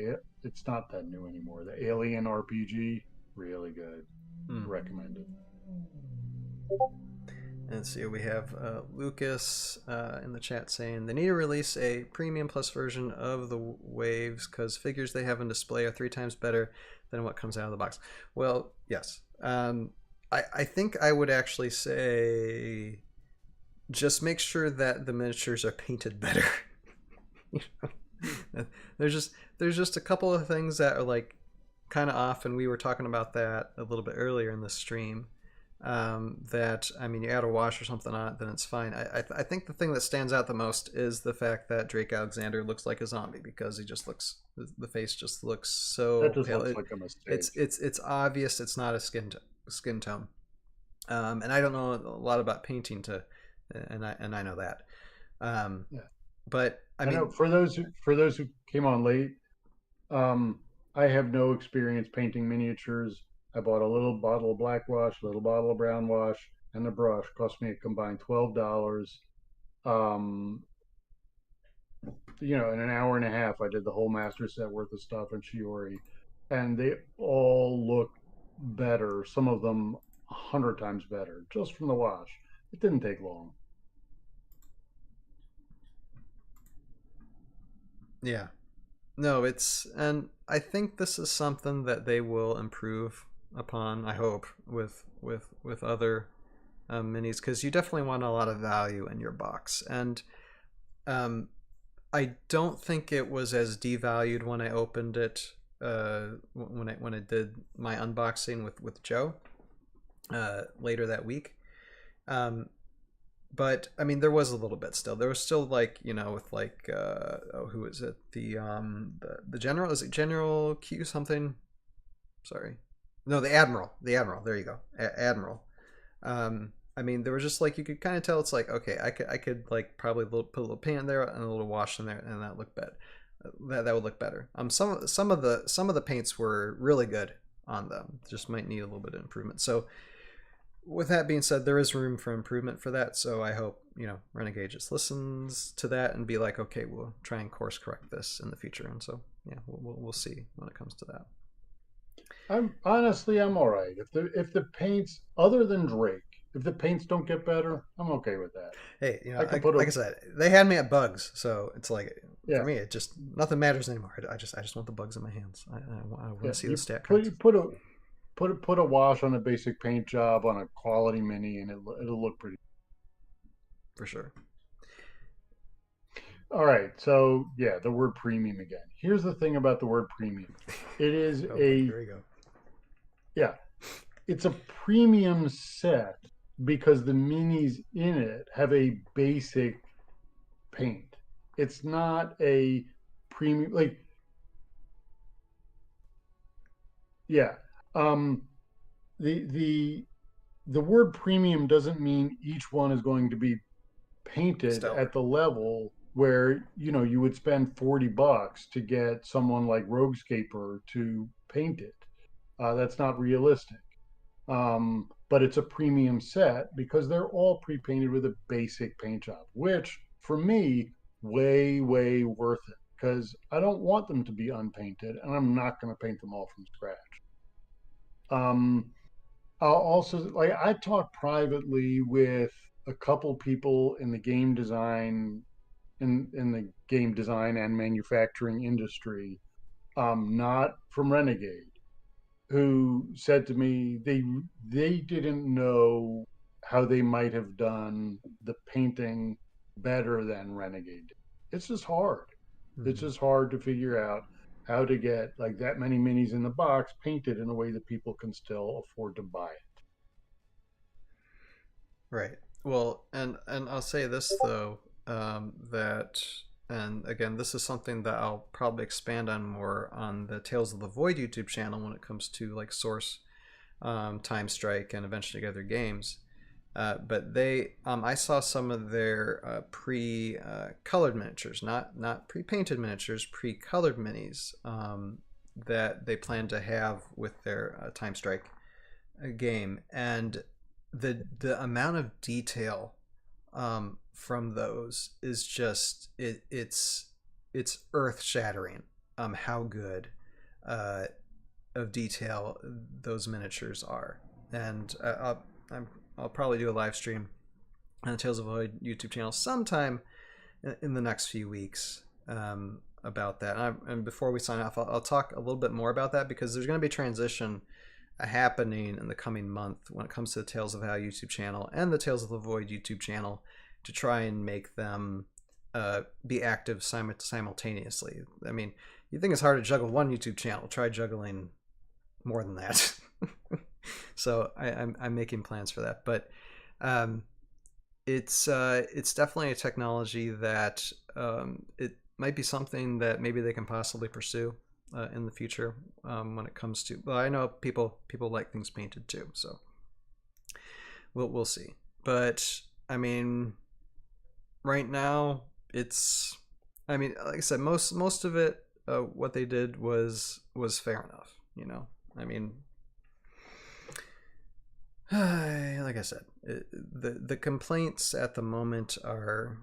It's not that new anymore. The Alien RPG, really good. Recommend it. And so we have Lucas in the chat saying they need to release a premium plus version of the waves because figures they have in display are 3 times better than what comes out of the box. Well, yes. I think I would actually say just make sure that the miniatures are painted better. There's just a couple of things that are like kind of off, and we were talking about that a little bit earlier in the stream. That you add a wash or something on it, then it's fine. I think the thing that stands out the most is the fact that Drake Alexander looks like a zombie because the face just looks so that just pale. Looks like a mistake. It's obvious it's not a skin tone. And I don't know a lot about painting and I know that. But I know for those who came on late, I have no experience painting miniatures. I bought a little bottle of black wash, a little bottle of brown wash, and a brush. Cost me a combined $12. In an hour and a half, I did the whole master set worth of stuff in Shiori, and they all look better. Some of them 100 times better, just from the wash. It didn't take long. Yeah. No, and I think this is something that they will improve upon, I hope, with other minis, because you definitely want a lot of value in your box. And I don't think it was as devalued when I opened it when I did my unboxing with Joe later that week. But there was a little bit still. There was still with who is it? The general, is it General Q something? Sorry, no, the Admiral. The Admiral. There you go, Admiral. I mean, there was just like you could kind of tell. It's like, okay, I could like probably put a little paint in there and a little wash in there, and that looked better. That would look better. Some of the paints were really good on them. Just might need a little bit of improvement. So with that being said, there is room for improvement for that. So I hope, you know, Renegade just listens to that and be like, okay, we'll try and course correct this in the future. And so yeah, we'll see when it comes to that. I'm all right. If the paints, other than Drake, if the paints don't get better, I'm okay with that. Hey, you know, like I said, they had me at bugs, so it's like for me, it just nothing matters anymore. I just want the bugs in my hands. I want to see the stat cards. Put a wash on a basic paint job on a quality mini, and it'll look pretty. For sure. All right, so yeah, the word premium again. Here's the thing about the word premium. It is There you go. Yeah, it's a premium set because the minis in it have a basic paint. It's not a premium, like, yeah. The word premium doesn't mean each one is going to be painted at the level where, you know, you would spend $40 to get someone like Roguescaper to paint it. That's not realistic. But it's a premium set because they're all pre-painted with a basic paint job, which for me, way worth it, because I don't want them to be unpainted, and I'm not going to paint them all from scratch. I'll also, like, I talked privately with a couple people in the game design in the game design and manufacturing industry, not from Renegade, who said to me they didn't know how they might have done the painting better than Renegade did. It's just hard. Mm-hmm. It's just hard to figure out how to get like that many minis in the box painted in a way that people can still afford to buy it. Right. Well, and I'll say this though, that, and again, this is something that I'll probably expand on more on the Tales of the Void YouTube channel when it comes to like Source, Time Strike, and eventually other games. But I saw some of their pre-colored miniatures, not pre-painted miniatures, pre-colored minis that they plan to have with their Time Strike game, and the amount of detail from those is just it's earth-shattering. How good of detail those miniatures are, and I'll probably do a live stream on the Tales of Void YouTube channel sometime in the next few weeks about that. And before we sign off, I'll talk a little bit more about that, because there's going to be transition happening in the coming month when it comes to the Tales of Hal YouTube channel and the Tales of the Void YouTube channel, to try and make them be active simultaneously. I mean, you think it's hard to juggle one YouTube channel, try juggling more than that. So I'm making plans for that, but it's definitely a technology that it might be something that maybe they can possibly pursue in the future when it comes to. Well, I know people like things painted too, so we'll see. But I mean, right now it's, I mean, like I said, most of it, what they did was fair enough. You know, I mean. Like I said, the complaints at the moment are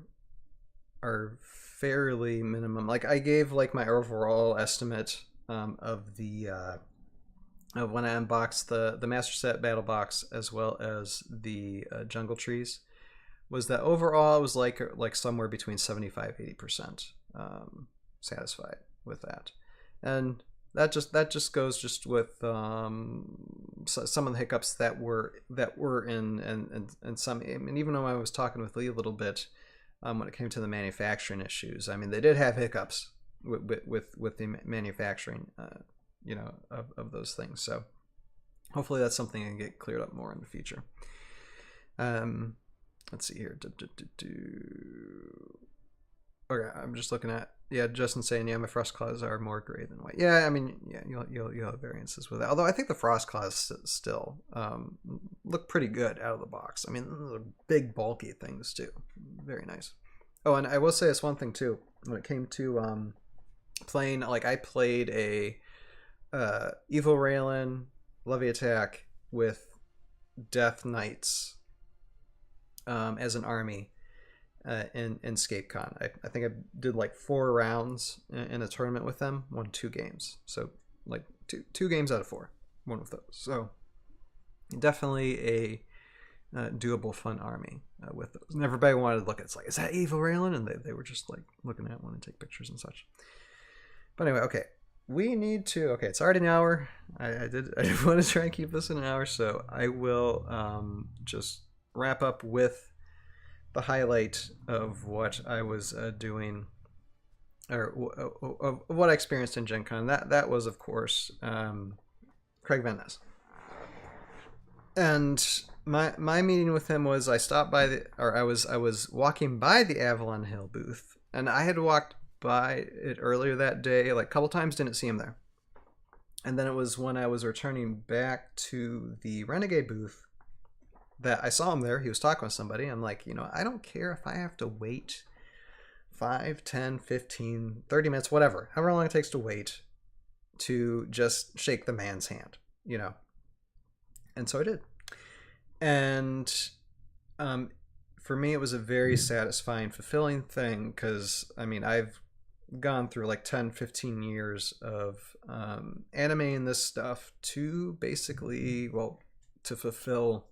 fairly minimum. Like I gave like my overall estimate of the of when I unboxed the Master Set Battle Box as well as the Jungle Trees, was that overall it was like somewhere between 75-80% satisfied with that, and that just goes just with some of the hiccups that were in and some. I mean, even though I was talking with Lee a little bit when it came to the manufacturing issues, I mean, they did have hiccups with the manufacturing, you know, of those things. So hopefully that's something that can get cleared up more in the future. Let's see here. Okay, I'm just looking at, Yeah, Justin saying, yeah, my frost claws are more gray than white. Yeah, I mean, yeah, you'll have variances with that. Although I think the frost claws still look pretty good out of the box. I mean, those are big, bulky things too. Very nice. Oh, and I will say this one thing too. When it came to playing, like I played a Evil Raylan Levy Attack with Death Knights as an army in ScapeCon. I think I did like 4 rounds in a tournament with them, won 2 games. So like two games out of 4, one of those. So definitely a doable, fun army with those. And everybody wanted to look at it's like, is that Evil Raylan? And they were just like looking at one and take pictures and such. But anyway, okay. We need to, okay, it's already an hour. I did want to try and keep this in an hour, so I will just wrap up with the highlight of what I was doing, or of what I experienced in Gen Con. That was, of course, Craig Van Ness. And my meeting with him was I was walking by the Avalon Hill booth, and I had walked by it earlier that day, like a couple times, didn't see him there. And then it was when I was returning back to the Renegade booth that I saw him there. He was talking with somebody. I'm like, I don't care if I have to wait 5, 10, 15, 30 minutes, whatever, however long it takes to wait to just shake the man's hand, And so I did. And for me, it was a very satisfying, fulfilling thing because, I mean, I've gone through like 10, 15 years of animating this stuff to basically, to fulfill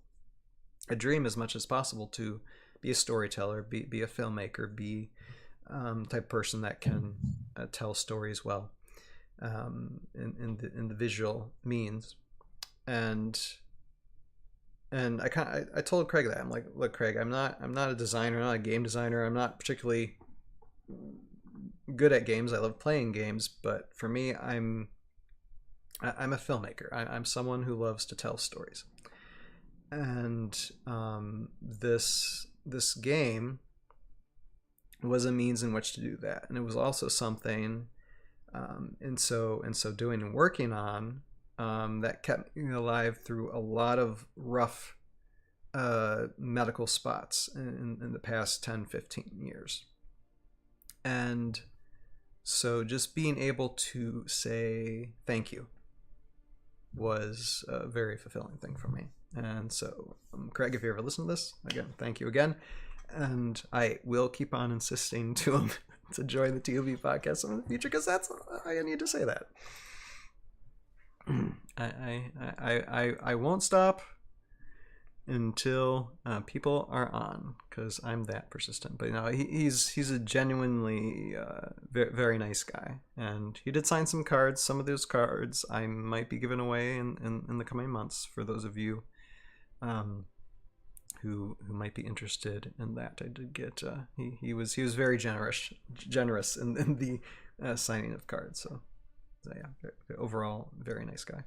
a dream as much as possible, to be a storyteller, be a filmmaker, be type of person that can tell stories well in the visual means. And I told Craig that I'm like, look, Craig, I'm not a designer, I'm not a game designer, I'm not particularly good at games. I love playing games, but for me, I'm a filmmaker. I'm someone who loves to tell stories, and this game was a means in which to do that, and it was also something, and so doing and working on that kept me alive through a lot of rough medical spots in the past 10, 15 years. And so just being able to say thank you was a very fulfilling thing for me. And so, Craig, if you ever listen to this, again, thank you again. And I will keep on insisting to him to join the ToV podcast in the future, because I need to say that. I won't stop until people are on, because I'm that persistent. But he's a genuinely very, very nice guy, and he did sign some cards. Some of those cards I might be giving away in the coming months for those of you who might be interested in that. I did get he was very generous in the signing of cards. So yeah, overall very nice guy.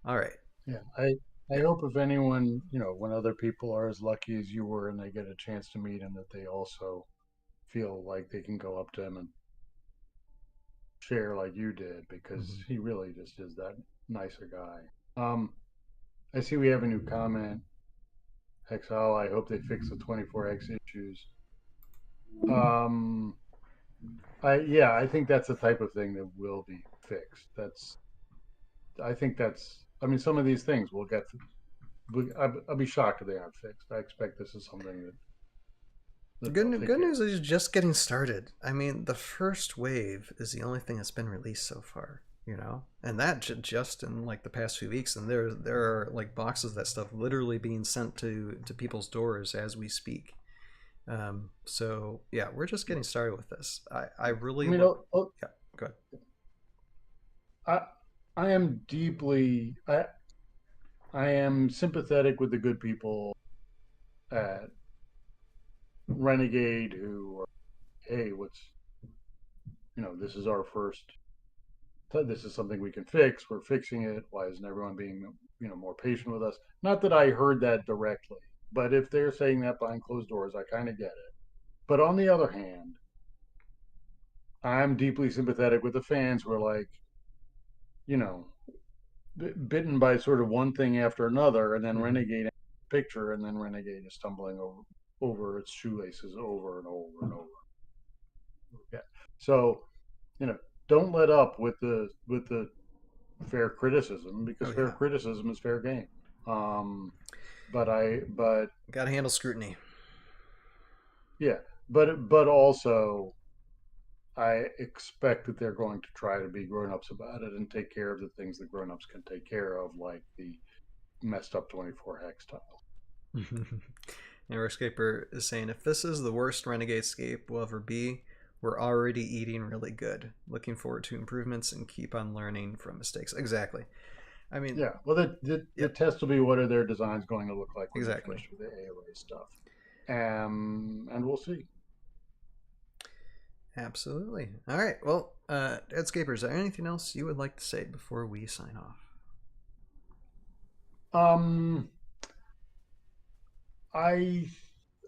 All right. Yeah, I hope if anyone, when other people are as lucky as you were and they get a chance to meet him, that they also feel like they can go up to him and share like you did, because he really just is that nicer guy. I see we have a new comment. Hexal, I hope they fix the 24X issues. I think that's the type of thing that will be fixed. I mean, some of these things will get. I'll be shocked if they aren't fixed. I expect this is something that good news is just getting started. I mean, the first wave is the only thing that's been released so far, and that just in like the past few weeks. And there are like boxes of that stuff literally being sent to people's doors as we speak. So yeah, we're just getting started with this. I really. Yeah, go ahead. I am deeply. I am sympathetic with the good people at Renegade who are, hey, this is our first. This is something we can fix. We're fixing it. Why isn't everyone being, more patient with us? Not that I heard that directly, but if they're saying that behind closed doors, I kind of get it. But on the other hand, I'm deeply sympathetic with the fans who are like, you know, bitten by sort of one thing after another, and then Renegade picture, and then Renegade is stumbling over its shoelaces over and over and over. Yeah. So, you know, don't let up with the fair criticism, because fair criticism is fair game. But gotta handle scrutiny. Yeah, but also I expect that they're going to try to be grown-ups about it and take care of the things that grown-ups can take care of, like the messed up 24 hex tile. Heroscaper is saying, if this is the worst Renegade Scape will ever be, we're already eating really good. Looking forward to improvements and keep on learning from mistakes. Exactly. I mean, yeah. Well, the test will be, what are their designs going to look like when exactly they finish with the AOA stuff, and we'll see. Absolutely. All right. Well, Edscaper, is there anything else you would like to say before we sign off?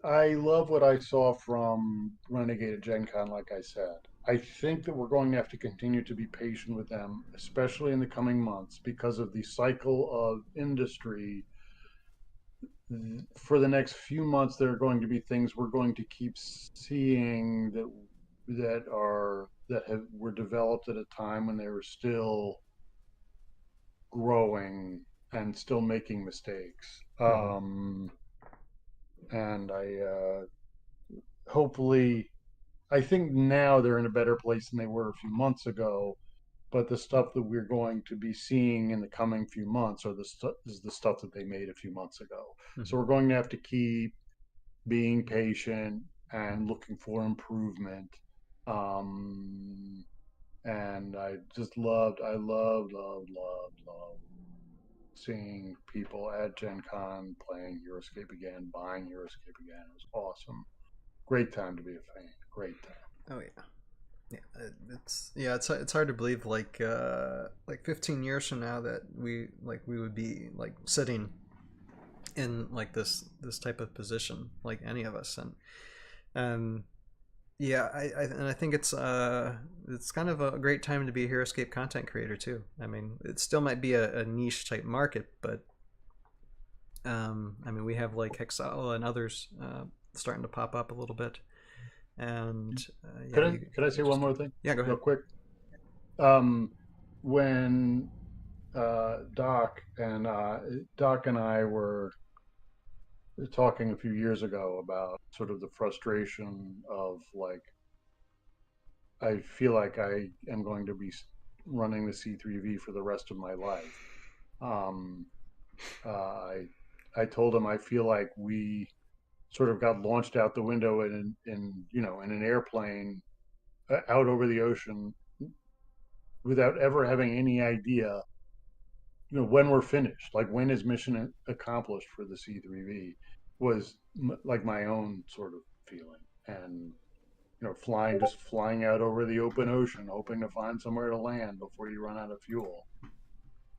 I love what I saw from Renegade at GenCon. Like I said, I think that we're going to have to continue to be patient with them, especially in the coming months, because of the cycle of industry. For the next few months, there are going to be things we're going to keep seeing that were developed at a time when they were still growing and still making mistakes. And hopefully, I think now they're in a better place than they were a few months ago. But the stuff that we're going to be seeing in the coming few months is the stuff that they made a few months ago. So we're going to have to keep being patient and looking for improvement. And I just loved seeing people at Gen Con playing Heroscape again, buying Heroscape again. It was awesome. Great time to be a fan. Great time. Oh yeah. It's hard to believe like 15 years from now that we would be like sitting in like this type of position, like any of us. And yeah, I think it's kind of a great time to be a Heroscape content creator too. I mean, it still might be a niche type market, but I mean, we have like Hexala and others starting to pop up a little bit. And could I say one more thing? Yeah, go ahead. Real quick. When Doc and I were talking a few years ago about sort of the frustration of like, I feel like I am going to be running the C3V for the rest of my life. I told him I feel like we sort of got launched out the window in an airplane out over the ocean without ever having any idea, when we're finished, like when is mission accomplished for the C3V, was like my own sort of feeling. And flying out over the open ocean, hoping to find somewhere to land before you run out of fuel.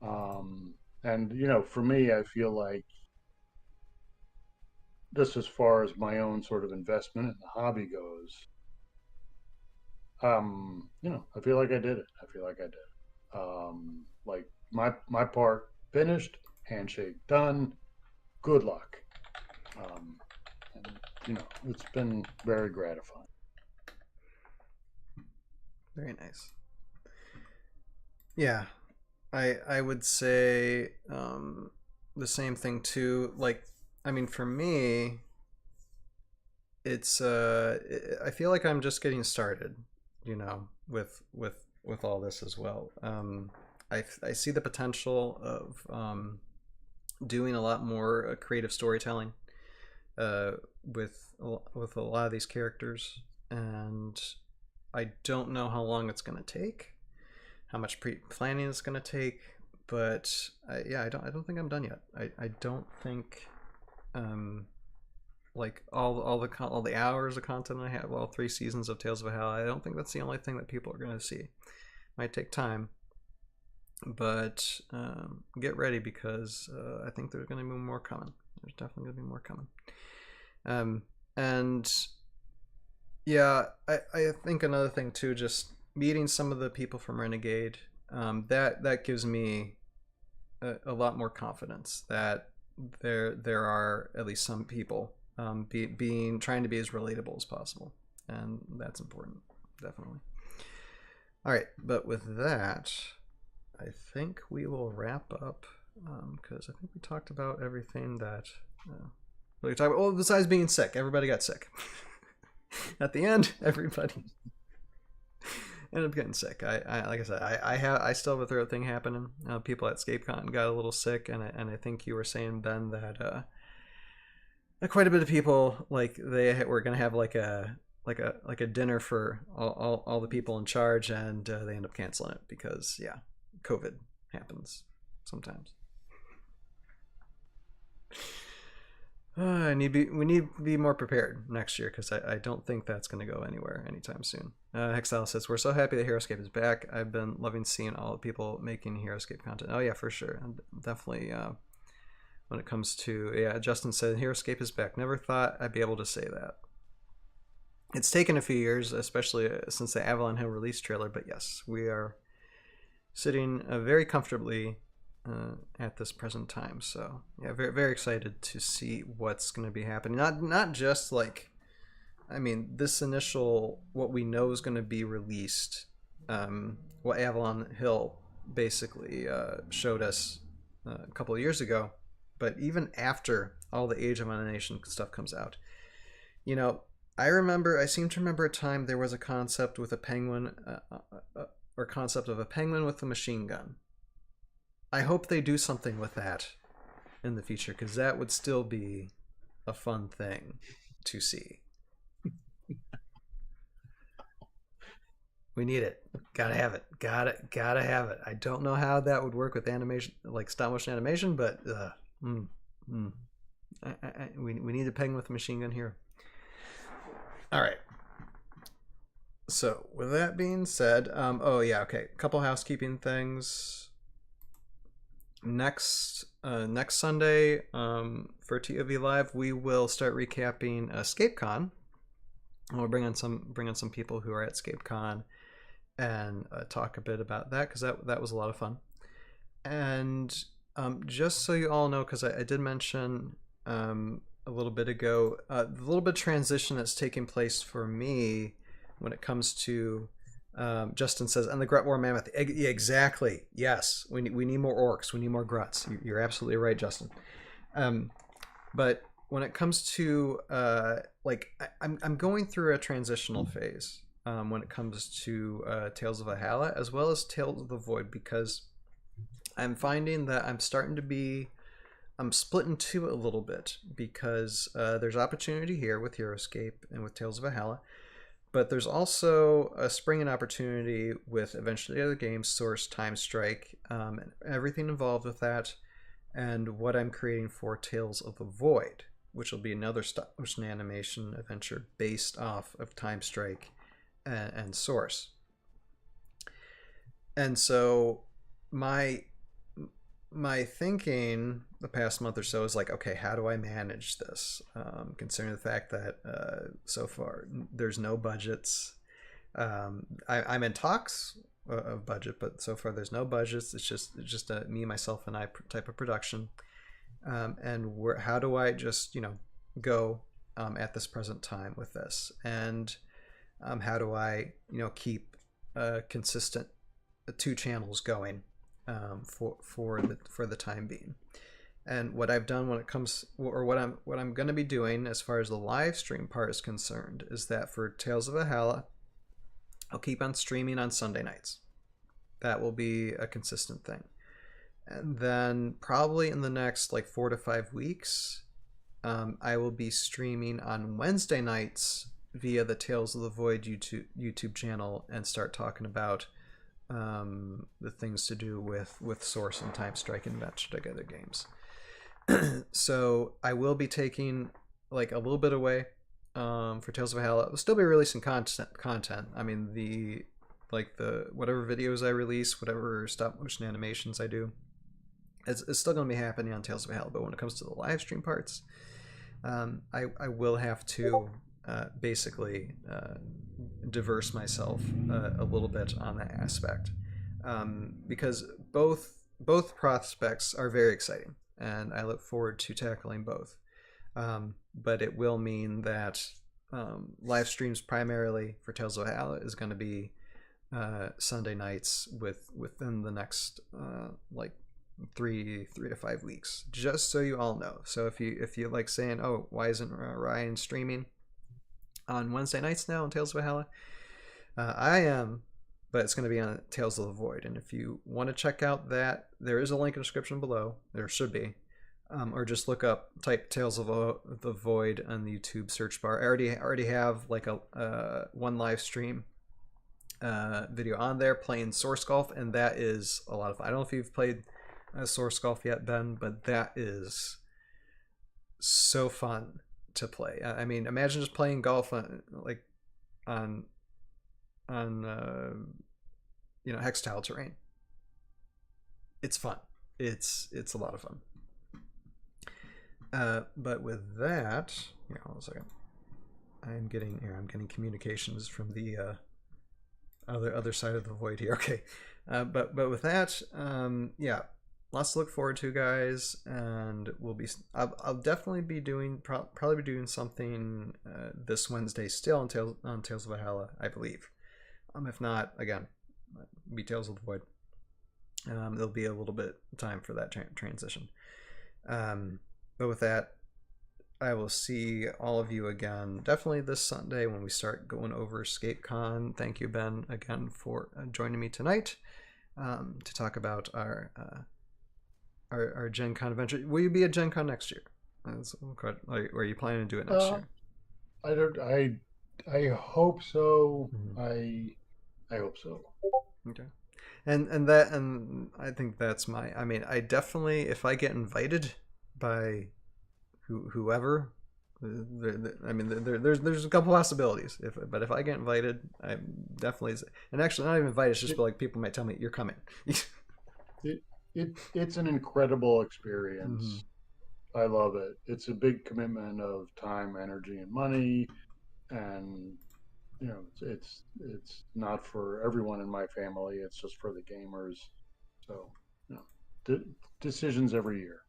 And for me, I feel like, just as far as my own sort of investment in the hobby goes, I feel like I did it. Like my part finished, handshake done, good luck. And it's been very gratifying. Very nice. Yeah, I would say the same thing too. Like, I mean, for me, it's I feel like I'm just getting started, with all this as well. I see the potential of doing a lot more creative storytelling with a lot of these characters, and I don't know how long it's going to take, how much pre-planning it's going to take, but I don't think I'm done yet. I don't think like all the hours of content I have, all 3 seasons of Tales of Hell, I don't think that's the only thing that people are going to see. Might take time, but get ready, because I think there's going to be more coming. There's definitely going to be more coming. And Yeah, I think another thing too, just meeting some of the people from Renegade, that gives me a lot more confidence that there are at least some people being trying to be as relatable as possible, and that's important, definitely. All right, but with that, I think we will wrap up because I think we talked about everything that we talked about. Well, besides being sick, everybody got sick. At the end, everybody ended up getting sick. I like I said, I still have a throat thing happening. People at ScapeCon got a little sick, and I think you were saying, Ben, that quite a bit of people, like, they were gonna have like a dinner for all the people in charge, and they end up canceling it because, yeah, COVID happens sometimes. We need to be more prepared next year, because I don't think that's going to go anywhere anytime soon. Hexal says, we're so happy that Heroscape is back. I've been loving seeing all the people making Heroscape content. Oh yeah, for sure. Definitely when it comes to, yeah, Justin said Heroscape is back. Never thought I'd be able to say that. It's taken a few years, especially since the Avalon Hill release trailer, but yes, we are sitting very comfortably at this present time. So yeah, very, very excited to see what's going to be happening. Not just like, I mean, this initial, what we know is going to be released, what Avalon Hill basically showed us a couple of years ago, but even after all the Age of Annihilation stuff comes out, you know, I seem to remember a time there was a concept with a penguin, or concept of a penguin with a machine gun. I hope they do something with that in the future, because that would still be a fun thing to see. We need it. Gotta have it. Gotta have it. I don't know how that would work with animation, like stop motion animation, but we need a penguin with a machine gun here. All right. So with that being said, oh yeah, okay, a couple housekeeping things. Next Sunday, for ToV Live, we will start recapping ScapeCon. We'll bring on some people who are at ScapeCon and talk a bit about that, because that was a lot of fun. And just so you all know, because I did mention a little bit ago, the little bit of transition that's taking place for me when it comes to Justin says, and the Grut War Mammoth. Exactly. Yes. We need more orcs. We need more gruts. You're absolutely right, Justin. But when it comes to like, I'm going through a transitional phase when it comes to Tales of Valhalla as well as Tales of the Void, because I'm finding that I'm split in two a little bit, because there's opportunity here with Heroscape and with Tales of Valhalla. But there's also a springing opportunity with eventually other games, Source, Time Strike, and everything involved with that, and what I'm creating for Tales of the Void, which will be another stop motion animation adventure based off of Time Strike and Source. And so my thinking the past month or so is like, okay, how do I manage this? Considering the fact that so far there's no budgets. I'm in talks of budget, but so far there's no budgets. It's just a me, myself, and I type of production. And how do I just go at this present time with this? And how do I keep consistent 2 channels going for the time being? And what I've done when it comes, or what I'm going to be doing as far as the live stream part is concerned, is that for Tales of Valhalla, I'll keep on streaming on Sunday nights. That will be a consistent thing. And then probably in the next 4 to 5 weeks, I will be streaming on Wednesday nights via the Tales of the Void YouTube channel, and start talking about the things to do with Source and Time Strike and Match Together games. So I will be taking a little bit away for Tales of Valhalla. I'll still be releasing content. I mean, the whatever videos I release, whatever stop motion animations I do, it's still going to be happening on Tales of Valhalla. But when it comes to the live stream parts, I will have to basically diverse myself a little bit on that aspect, because both prospects are very exciting, and I look forward to tackling both. But it will mean that live streams primarily for Tales of Valhalla is going to be Sunday nights within the next like 3 to 5 weeks, just so you all know. So if you like saying, oh, why isn't Ryan streaming on Wednesday nights now on Tales of Valhalla? I am, but it's going to be on Tales of the Void. And if you want to check out that, there is a link in the description below. There should be. Or just type Tales of the Void on the YouTube search bar. I already have like a one live stream video on there playing Source Golf, and that is a lot of fun. I don't know if you've played Source Golf yet, Ben, but that is so fun to play. I mean, imagine just playing golf on hex tile terrain. It's fun. It's a lot of fun. But with that, hold on a second. I'm getting communications from the other side of the void here. Okay, but with that, lots to look forward to, guys, and I'll definitely be probably be doing something this Wednesday still on Tales of Valhalla, I believe. If not, again, be Tales of the Void. There'll be a little bit of time for that transition. But with that, I will see all of you again definitely this Sunday when we start going over EscapeCon. Thank you, Ben, again for joining me tonight to talk about our GenCon adventure. Will you be at GenCon next year? Are you planning to do it next year? I hope so. Mm-hmm. I hope so. Okay. And I think that's I definitely, if I get invited by whoever, there's a couple possibilities. But if I get invited, I'm definitely, and actually not even invited, it's just like people might tell me you're coming. It's an incredible experience. Mm-hmm. I love it. It's a big commitment of time, energy, and money, and it's not for everyone in my family. It's just for the gamers. So decisions every year.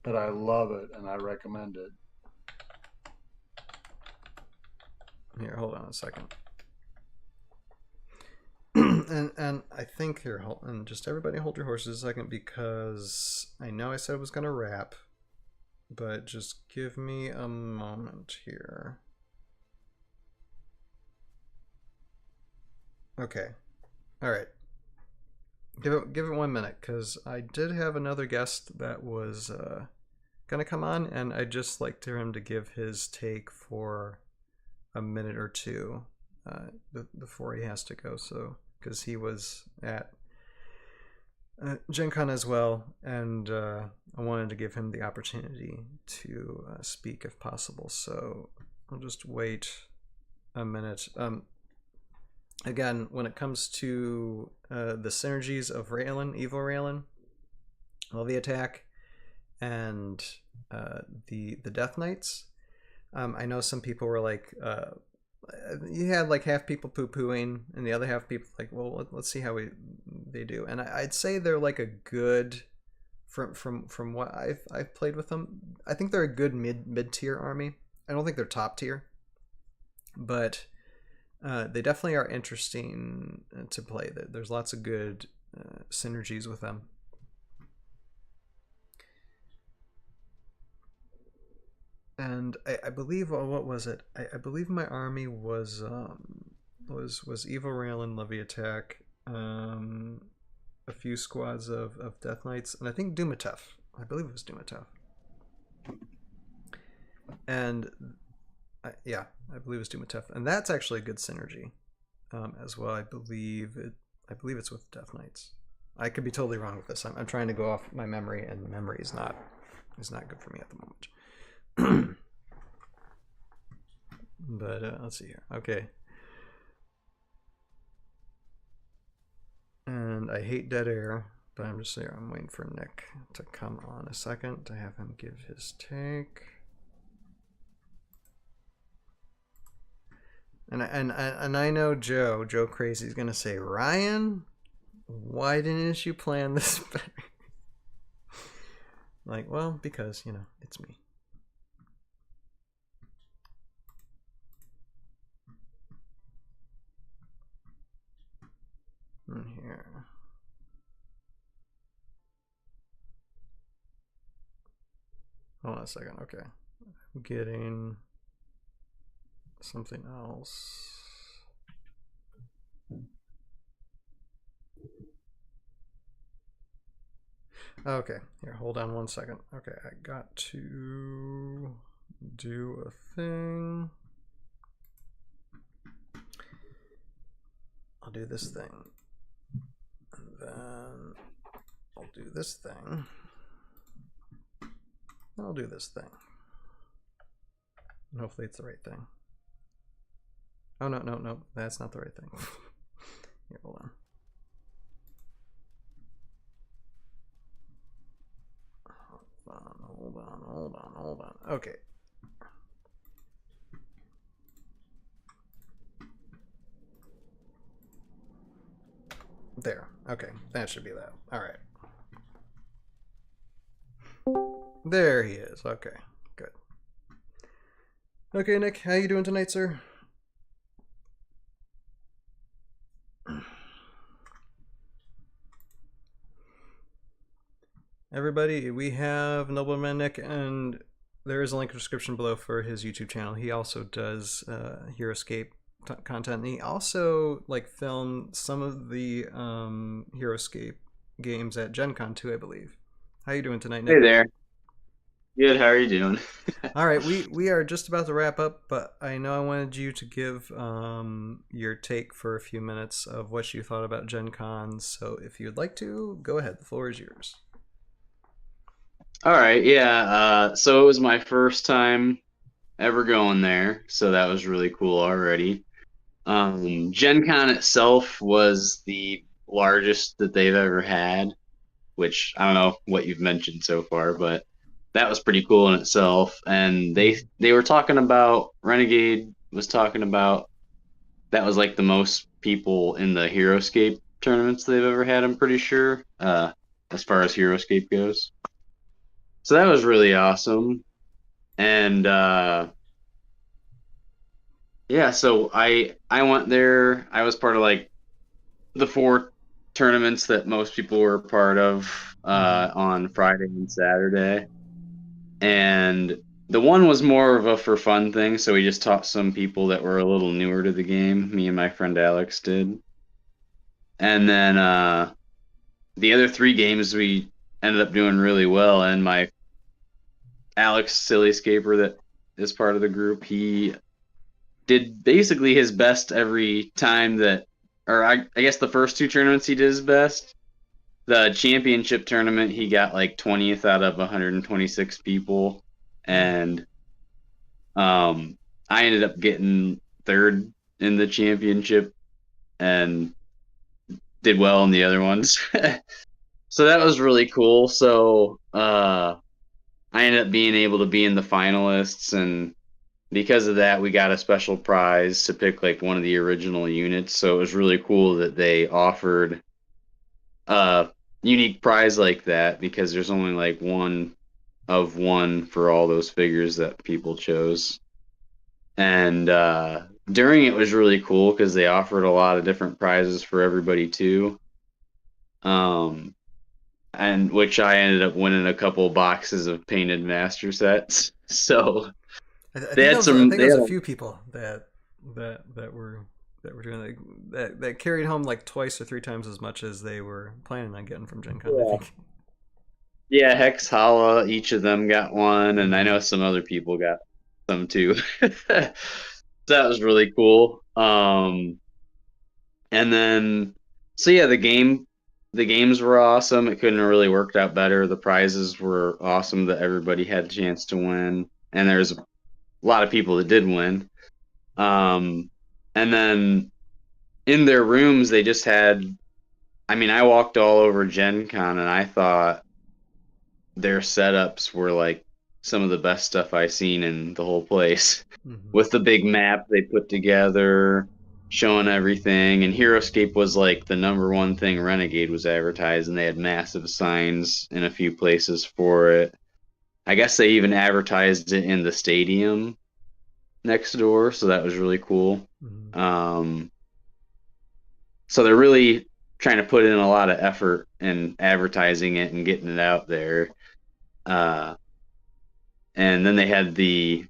But I love it and I recommend it. Here, hold on a second. and I think here, and just everybody hold your horses a second, because I know I said I was gonna wrap, but just give me a moment here. Okay, all right. Give it 1 minute, because I did have another guest that was gonna come on, and I'd just like him to give his take for a minute or two before he has to go. So, because he was at GenCon as well, and I wanted to give him the opportunity to speak if possible. So I'll just wait a minute. Again, when it comes to the synergies of Raylan, Evil Raylan, Levy Attack, and the Death Knights, I know some people were like, you had like half people poo-pooing, and the other half people like, well, let's see how they do. And I'd say they're like a good, from what I've played with them, I think they're a good mid-tier army. I don't think they're top tier, but they definitely are interesting to play. There's lots of good synergies with them. And I believe, what was it? I believe my army was Evil Raylan, Levy Attack, a few squads of Death Knights, and I think Dumatef. I believe it was Dumatef. And I believe it's Dumatef, and that's actually a good synergy as well. I believe it's with Death Knights. I could be totally wrong with this. I'm trying to go off my memory, and memory is not good for me at the moment. But let's see here. Okay. And I hate dead air, but I'm just there. I'm waiting for Nick to come on a second to have him give his take. And I know Joe Crazy is gonna say, Ryan, why didn't you plan this better? Like, well, because it's me. In here. Hold on a second. Okay, I'm getting something else. Okay, here, hold on 1 second. Okay, I got to do a thing. I'll do this thing. And then I'll do this thing. I'll do this thing. And hopefully it's the right thing. Oh, no. That's not the right thing. Here, hold on. Hold on. Okay. There. Okay. That should be that. All right. There he is. Okay. Good. Okay, Nick, how you doing tonight, sir? Everybody, we have Nobleman Nick, and there is a link in the description below for his YouTube channel. He also does Heroscape content, and he also filmed some of the Heroscape games at GenCon too, I believe. How you doing tonight, Nick? Hey there. Good, how are you doing? All right, we are just about to wrap up, but I know I wanted you to give your take for a few minutes of what you thought about GenCon, so if you'd like to, go ahead. The floor is yours. All right, yeah. So it was my first time ever going there, so that was really cool already. Gen Con itself was the largest that they've ever had, which I don't know what you've mentioned so far, but that was pretty cool in itself. And they were talking about, Renegade was talking about, that was the most people in the Heroscape tournaments they've ever had, I'm pretty sure, as far as Heroscape goes. So that was really awesome. And yeah, so I went there. I was part of the 4 tournaments that most people were part of on Friday and Saturday. And the one was more of a for fun thing, so we just taught some people that were a little newer to the game. Me and my friend Alex did. And then the other 3 games we ended up doing really well, and my Alex Silly Scaper that is part of the group, he did basically his best every time that, or I guess the first 2 tournaments he did his best. The championship tournament, he got 20th out of 126 people, and I ended up getting 3rd in the championship and did well in the other ones. So that was really cool. So I ended up being able to be in the finalists, and because of that, we got a special prize to pick one of the original units. So it was really cool that they offered a unique prize like that, because there's only one of one for all those figures that people chose. And during it was really cool because they offered a lot of different prizes for everybody too. And which I ended up winning a couple boxes of painted master sets. So I think there was a few people that were doing that carried home 2 or 3 times as much as they were planning on getting from Gen Con. Yeah. I think. Yeah, Hex Hala, each of them got one, and I know some other people got some too. That was really cool. And then, so yeah, the games were awesome. It couldn't have really worked out better. The prizes were awesome that everybody had a chance to win, and there's a lot of people that did win. And then in their rooms, they just had, I walked all over Gen Con, and I thought their setups were some of the best stuff I've seen in the whole place. Mm-hmm. With the big map they put together, showing everything. And Heroscape was like the number one thing Renegade was advertised, and they had massive signs in a few places for it. I guess they even advertised it in the stadium next door, so that was really cool. Mm-hmm. So they're really trying to put in a lot of effort in advertising it and getting it out there. And then they had the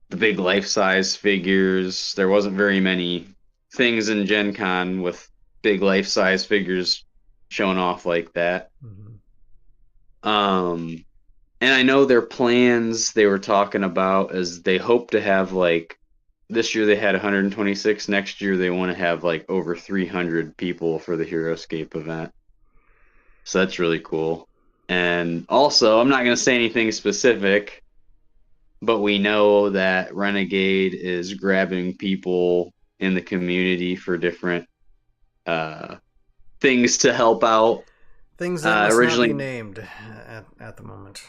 big life-size figures. There wasn't very many things in Gen Con with big life-size figures showing off like that. Mm-hmm. And I know their plans they were talking about is they hope to have like this year they had 126. Next year they want to have like over 300 people for the Heroscape event. So that's really cool. And also, I'm not going to say anything specific, but we know that Renegade is grabbing people in the community for different things to help out. Things that must originally not be named at the moment.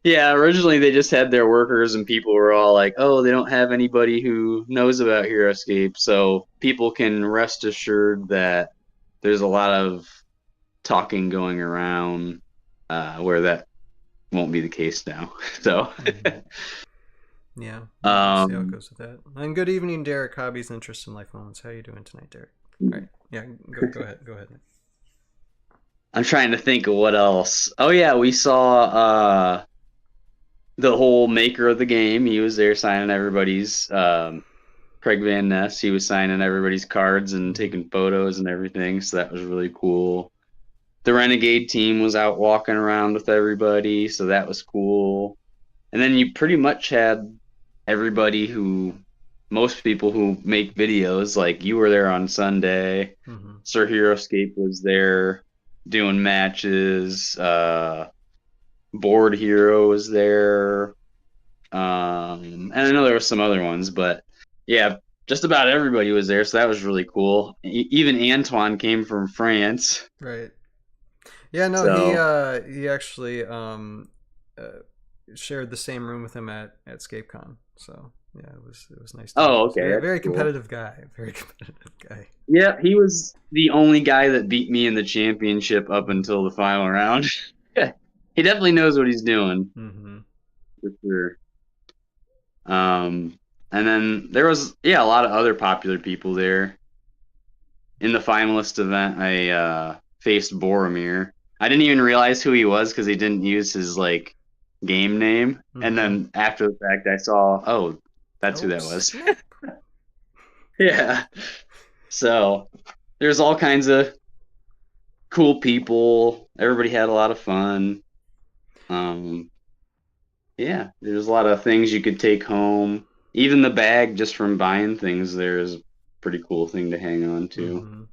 Yeah, originally they just had their workers, and people were all like, oh, they don't have anybody who knows about Heroscape. So people can rest assured that there's a lot of talking going around where that won't be the case now. So yeah, we'll see how it goes with that. And good evening, Derek. Hobbies, interests, and life moments. How are you doing tonight, Derek? All right, yeah, go ahead. I'm trying to think of what else. Oh yeah, we saw the whole maker of the game. He was there signing everybody's Craig Van Ness. He was signing everybody's cards and taking photos and everything. So that was really cool. The Renegade team was out walking around with everybody, so that was cool. And then you pretty much had everybody most people who make videos, like you were there on Sunday. Mm-hmm. Sir Heroscape was there doing matches. Board Hero was there. And I know there were some other ones, but yeah, just about everybody was there, so that was really cool. Even Antoine came from France. Right. Yeah, no, so, he actually shared the same room with him at ScapeCon. So yeah, it was nice. Okay. Very competitive guy. Very competitive guy. Yeah, he was the only guy that beat me in the championship up until the final round. He definitely knows what he's doing. Mm-hmm. For sure. And then there was a lot of other popular people there. In the finalist event, I faced Boromir. I didn't even realize who he was because he didn't use his like game name. Mm-hmm. And then after the fact, I saw, that's who that was. Yeah. So there's all kinds of cool people. Everybody had a lot of fun. Yeah, there's a lot of things you could take home. Even the bag just from buying things there is a pretty cool thing to hang on to. Mm-hmm.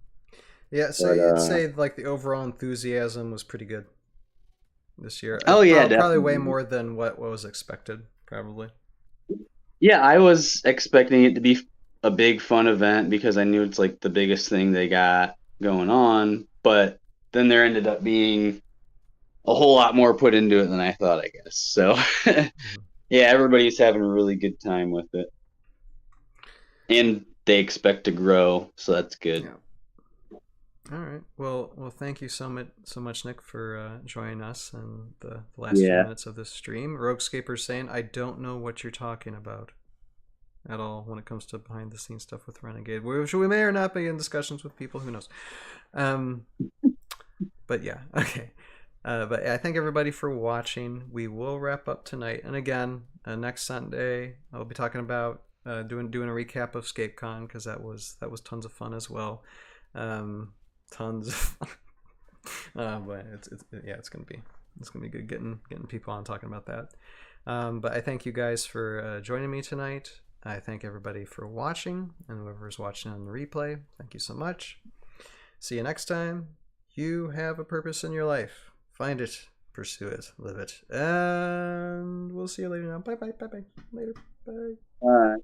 Yeah, so you'd say like the overall enthusiasm was pretty good this year. Probably way more than what was expected, probably. Yeah, I was expecting it to be a big fun event because I knew it's like the biggest thing they got going on, but then there ended up being a whole lot more put into it than I thought, I guess. So yeah, everybody's having a really good time with it. And they expect to grow, so that's good. Yeah. All right. Well, thank you so much, Nick, for joining us in the last few minutes of this stream. Roguescaper's saying, I don't know what you're talking about at all when it comes to behind the scenes stuff with Renegade, which we may or not be in discussions with people, who knows. But yeah, okay. But I thank everybody for watching. We will wrap up tonight, and again, next Sunday I'll be talking about doing a recap of ScapeCon because that was tons of fun as well. Tons of fun. But it's gonna be good getting people on talking about that. But I thank you guys for joining me tonight. I thank everybody for watching, and whoever's watching on the replay, thank you so much. See you next time. You have a purpose in your life. Find it, pursue it, live it, and we'll see you later now. Bye. Later. Bye.